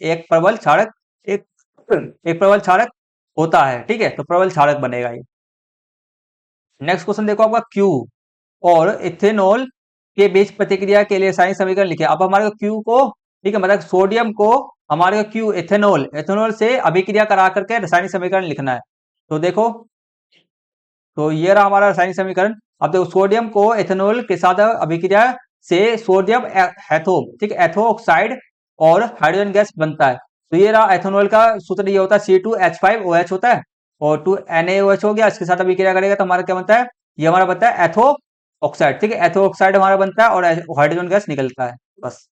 एक प्रबल क्षारक, एक एक प्रबल क्षारक होता है, ठीक है। तो प्रबल क्षारक बनेगा ये। नेक्स्ट क्वेश्चन देखो आपका, क्यू और इथेनॉल के बीच प्रतिक्रिया के लिए रासायनिक समीकरण लिखे। अब हमारे को क्यू को, ठीक है, मतलब सोडियम को हमारे को क्यू इथेनॉल इथेनॉल से अभिक्रिया करा करके रासायनिक समीकरण लिखना है। तो देखो, तो ये रहा हमारा रासायनिक समीकरण। अब देखो, सोडियम को एथेनॉल के साथ अभिक्रिया से सोडियम एथो, ठीक है, एथो ऑक्साइड और हाइड्रोजन गैस बनता है। तो ये रहा एथेनॉल का सूत्र, ये होता है C2H5OH होता है, और 2NaOH हो गया, इसके साथ अभिक्रिया करेगा तो हमारा क्या बनता है, ये हमारा बनता है एथो ऑक्साइड, ठीक है, एथो ऑक्साइड हमारा बनता है और हाइड्रोजन गैस निकलता है बस।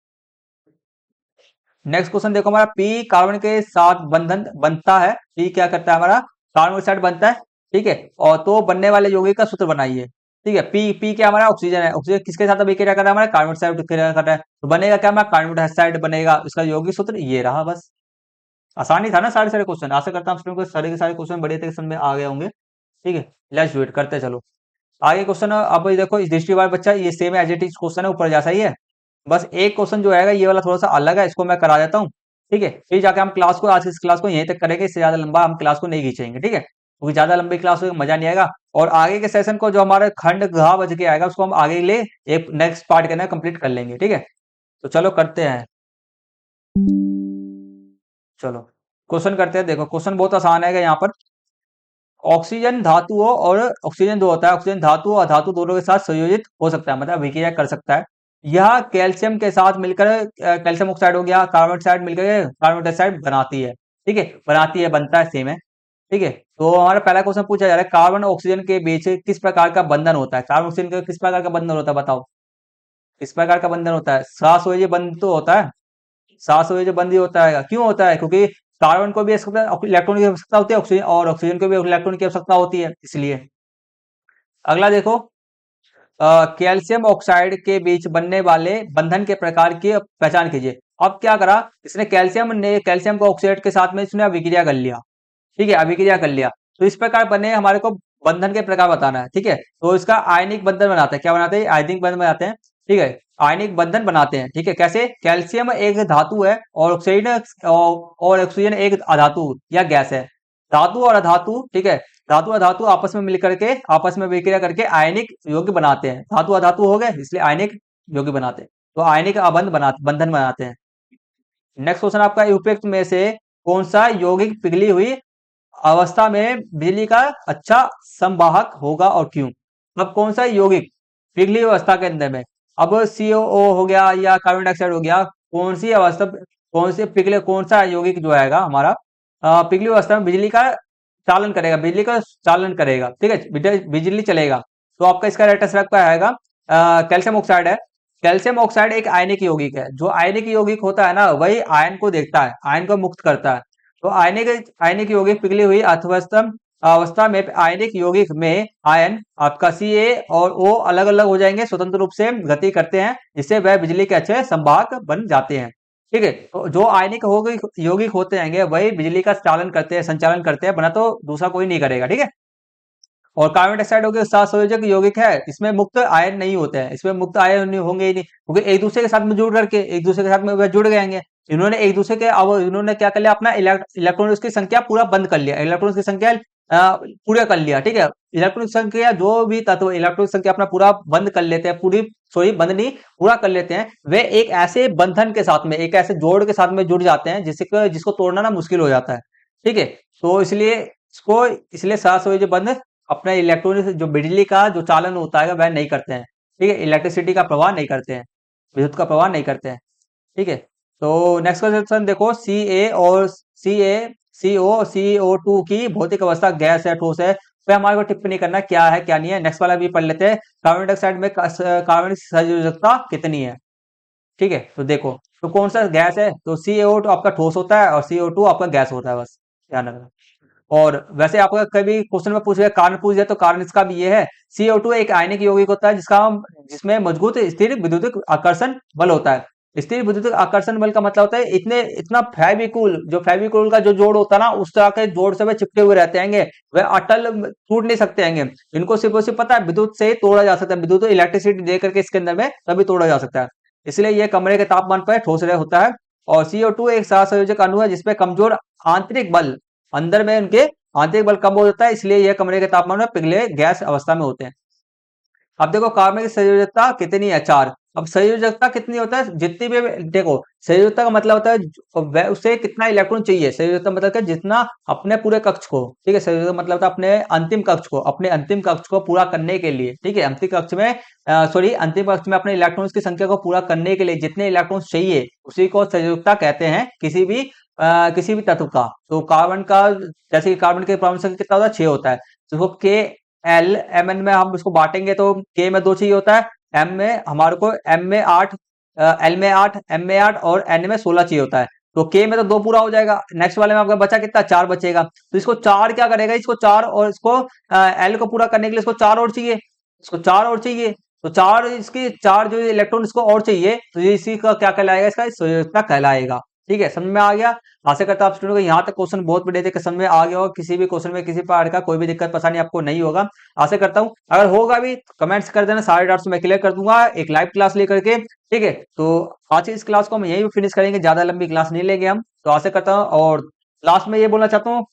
नेक्स्ट क्वेश्चन देखो, हमारा पी कार्बन के साथ बंधन बनता है, पी क्या करता है, हमारा कार्बन के साथ बनता है, ठीक है। और तो बनने वाले यौगिक का सूत्र बनाइए, ठीक है। पी पी क्या हमारा ऑक्सीजन है, ऑक्सीजन किसके साथ अभिक्रिया कर रहा है, हमारा कार्बन डाइऑक्साइड अभिक्रिया कर रहा है, तो बनेगा क्या, हमारा कार्बन डाइऑक्साइड बनेगा। इसका यौगिक सूत्र ये रहा बस। आसानी था ना सारे सारे क्वेश्चन, आशा करता हूँ स्टूडेंट को सारे के सारे क्वेश्चन बड़े तरीके समझ में आ गए होंगे, ठीक है। लेट्स डू इट, करते चलो आगे क्वेश्चन। अब ये देखो, इस दृष्टि वाला बच्चा, ये same as it is question है, ऊपर जैसा ही है, बस एक क्वेश्चन जो है ये वाला थोड़ा सा अलग है, इसको मैं करा देता हूँ, ठीक है। फिर जाके हम क्लास को, आज की इस क्लास को यहीं तक करेंगे, इससे ज्यादा लंबा हम क्लास को नहीं खींचेंगे, ठीक है, क्योंकि ज्यादा लंबी क्लास हो मजा नहीं आएगा। और आगे के सेशन को जो हमारे खंड घ बज के आएगा उसको हम आगे ले एक नेक्स्ट पार्ट के अंदर कंप्लीट कर लेंगे, ठीक है। तो चलो करते हैं, चलो क्वेश्चन करते हैं। देखो क्वेश्चन बहुत आसान है यहाँ पर, ऑक्सीजन धातुओं और ऑक्सीजन जो होता है, ऑक्सीजन धातु और धातु दोनों के साथ संयोजित हो सकता है, मतलब अभिक्रिया कर सकता है। यह कैल्शियम के साथ मिलकर कैल्शियम ऑक्साइड हो गया, कार्बन डाइऑक्साइड मिलकर कार्बन डाइऑक्साइड बनाती है। ठीक है, बनाती है, बनता है, सेम है। ठीक है, तो हमारा पहला क्वेश्चन पूछा जा रहा है, कार्बन और ऑक्सीजन के बीच किस प्रकार का बंधन होता है? कार्बन ऑक्सीजन का किस प्रकार का बंधन होता है, बताओ। किस प्रकार का बंधन होता है? सहसंयोजी बंध तो होता है, सहसंयोजी बंध ही होता है। क्यों होता है? क्योंकि कार्बन को भी इलेक्ट्रॉन की आवश्यकता होती है, ऑक्सीजन और ऑक्सीजन को भी इलेक्ट्रॉन की आवश्यकता होती है, इसलिए। अगला देखो, कैल्शियम ऑक्साइड के बीच बनने वाले बंधन के प्रकार की पहचान कीजिए। अब क्या करा इसने, कैल्शियम को ऑक्साइड के साथ में इसने अभिक्रिया कर लिया। ठीक है, अभिक्रिया कर लिया, तो इस प्रकार बने हमारे को बंधन के प्रकार बताना है। ठीक है, तो इसका आयनिक बंधन बनाते हैं। क्या बनाते हैं? आयनिक बंधन बनाते हैं। ठीक है, आयनिक बंधन बनाते हैं। ठीक है, कैसे? कैल्शियम एक धातु है और ऑक्सीजन एक अधातु या गैस है। धातु और अधातु, ठीक है, धातु अधातु आपस में मिलकर के, आपस में विक्रिया करके आयनिक यौगिक बनाते हैं। धातु अधातु हो गए, इसलिए आयनिक यौगिक बनाते हैं, तो आयनिक बंधन बनाते हैं। नेक्स्ट क्वेश्चन आपका, उपयुक्त में से कौन सा यौगिक पिघली हुई अवस्था में बिजली का अच्छा संवाहक होगा और क्यों? अब कौन सा यौगिक पिघली हुई अवस्था के अंदर में, अब COO हो गया या कार्बन डाइऑक्साइड हो गया, कौन सी अवस्था, कौन सा यौगिक जो आएगा हमारा पिघली हुई अवस्था में बिजली का चालन करेगा, बिजली का चालन करेगा। ठीक है, बिजली चलेगा, तो आपका इसका राइट आंसर आपका आएगा कैल्शियम ऑक्साइड है। कैल्शियम ऑक्साइड एक आयनिक यौगिक है। जो आयनिक यौगिक होता है ना, वही आयन को देखता है, आयन को मुक्त करता है। तो आयनिक यौगिक पिघली हुई अवस्था में आयनिक यौगिक में आयन आपका Ca और O अलग अलग हो जाएंगे, स्वतंत्र रूप से गति करते हैं, जिससे वह बिजली के अच्छे संवाहक बन जाते हैं। ठीक है, तो जो आयनिक यौगिक होते हैं वही बिजली का चालन करते हैं, संचालन करते हैं, बना तो दूसरा कोई नहीं करेगा। ठीक है, और कार्बन डाइऑक्साइड हो गया साथ संयोजक यौगिक है, इसमें मुक्त आयन नहीं होते हैं, इसमें मुक्त आयन नहीं होंगे ही नहीं, क्योंकि एक दूसरे के साथ में जुड़ करके, एक दूसरे के साथ में वह जुड़ गएंगे। इन्होंने एक दूसरे के, अब इन्होंने क्या कर लिया, अपना इलेक्ट्रॉन की संख्या पूरा बंद कर लिया, इलेक्ट्रॉन की संख्या पूरा कर लिया। ठीक है, इलेक्ट्रॉन संख्या, जो भी तत्व इलेक्ट्रॉन संख्या अपना पूरा बंद कर लेते हैं, पूरी सॉरी बंद नहीं, पूरा कर लेते हैं, वे एक ऐसे बंधन के साथ में, एक ऐसे जोड़ के साथ में जुड़ जाते हैं जिसको तोड़ना ना मुश्किल हो जाता है। ठीक है, तो इसलिए सहसंयोजी बंध अपना इलेक्ट्रॉन, जो बिजली का जो चालन होता है वह नहीं करते हैं। ठीक है, इलेक्ट्रिसिटी का प्रवाह नहीं करते हैं, विद्युत का प्रवाह नहीं करते हैं। ठीक है, तो नेक्स्ट क्वेश्चन देखो, CO2 की भौतिक अवस्था गैस है, ठोस है, पे हमारे को टिप्पणी करना क्या है क्या नहीं है। नेक्स्ट वाला भी पढ़ लेते हैं, कार्बन डाइऑक्साइड में कार्बन की संयोजकता कितनी है। ठीक है, तो देखो, तो कौन सा गैस है, तो CO2 आपका ठोस होता है और CO2 आपका गैस होता है, बस ध्यान रखना। और वैसे आपका कभी क्वेश्चन में पूछ गया, कारण पूछ दिया, तो कारण इसका भी ये है, CO2 एक आयनिक यौगिक होता है जिसमें मजबूत स्थिर विद्युत आकर्षण बल होता है। स्थिर विद्युत आकर्षण बल का मतलब होता है इतना फेविकोल का जो जोड़ होता है ना, उस तरह के जोड़ से वे चिपके हुए रहते हैं, वे अटल टूट नहीं सकते हैं। इनको सिर्फ और सिर्फ पता है विद्युत से ही तोड़ा जा सकता है, विद्युत इलेक्ट्रिसिटी दे करके इसके अंदर में तभी तोड़ा जा सकता है, इसलिए ये कमरे के तापमान पर ठोस होता है। और CO2 एक सहसंयोजक अणु है जिसपे कमजोर आंतरिक बल, अंदर में उनके आंतरिक बल कम हो जाता है, इसलिए यह कमरे के तापमान में पिघले गैस अवस्था में होते हैं। अब देखो, कार्बन की संयोजकता कितनी है, 4। अब संयोजकता कितनी होता है, जितनी भी, देखो संयोजकता का मतलब होता है उसे कितना इलेक्ट्रॉन चाहिए। संयोजकता मतलब है जितना अपने पूरे कक्ष को, ठीक है, संयोजकता मतलब होता है अपने अंतिम कक्ष को पूरा करने के लिए। ठीक है, अंतिम कक्ष में अपने इलेक्ट्रॉन्स की संख्या को पूरा करने के लिए जितने इलेक्ट्रॉन्स चाहिए, उसी को संयोजकता कहते हैं, किसी भी तत्व का। तो कार्बन का, जैसे कि कार्बन के परमाणु संख्या कितना होता है, 6 होता है, तो K L M N में हम इसको बांटेंगे तो K में 2 चाहिए होता है, M में हमारे को M में 8, L में 8, M में 8 और N में 16 चाहिए होता है। तो K में तो 2 पूरा हो जाएगा, नेक्स्ट वाले में आपका बचा कितना, 4 बचेगा। तो इसको 4 क्या करेगा, इसको 4 और इसको L को पूरा करने के लिए इसको 4 और चाहिए, तो 4 जो इलेक्ट्रॉन इसको और चाहिए, तो ये इसी का क्या कहलाएगा, इसका संयोजकता कहलाएगा। ठीक है, समझ में आ गया। आशा करता हूं आप स्टूडेंट को यहाँ तक क्वेश्चन बहुत बड़े थे, समझ में आ गया होगा। किसी भी क्वेश्चन में किसी प्रकार का कोई भी दिक्कत परेशानी आपको नहीं होगा, आशा करता हूँ। अगर होगा भी तो कमेंट्स कर देना, सारे डाउट्स मैं क्लियर कर दूंगा एक लाइव क्लास लेकर के। ठीक है, तो आज की इस क्लास को हम यहीं फिनिश करेंगे, ज्यादा लंबी क्लास नहीं लेंगे हम, तो आशा करता हूँ। और लास्ट में ये बोलना चाहता हूँ,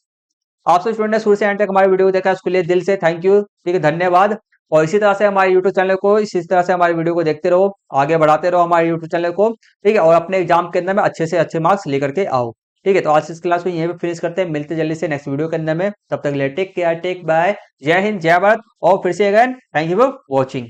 आपसे स्टूडेंट ने शुरू से एंड तक हमारी वीडियो देखा, उसके लिए दिल से थैंक यू। ठीक है, धन्यवाद। और इसी तरह से हमारे YouTube चैनल को, इसी तरह से हमारी वीडियो को देखते रहो, आगे बढ़ाते रहो हमारे YouTube चैनल को। ठीक है, और अपने एग्जाम के अंदर में अच्छे से अच्छे मार्क्स लेकर के आओ। ठीक है, तो आज इस क्लास को यहीं पे फिनिश करते हैं, मिलते जल्दी से नेक्स्ट वीडियो के अंदर में, तब तक के लिए टेक केयर, टेक बाय, जय हिंद, जय भारत, और फिर से again thank you for watching.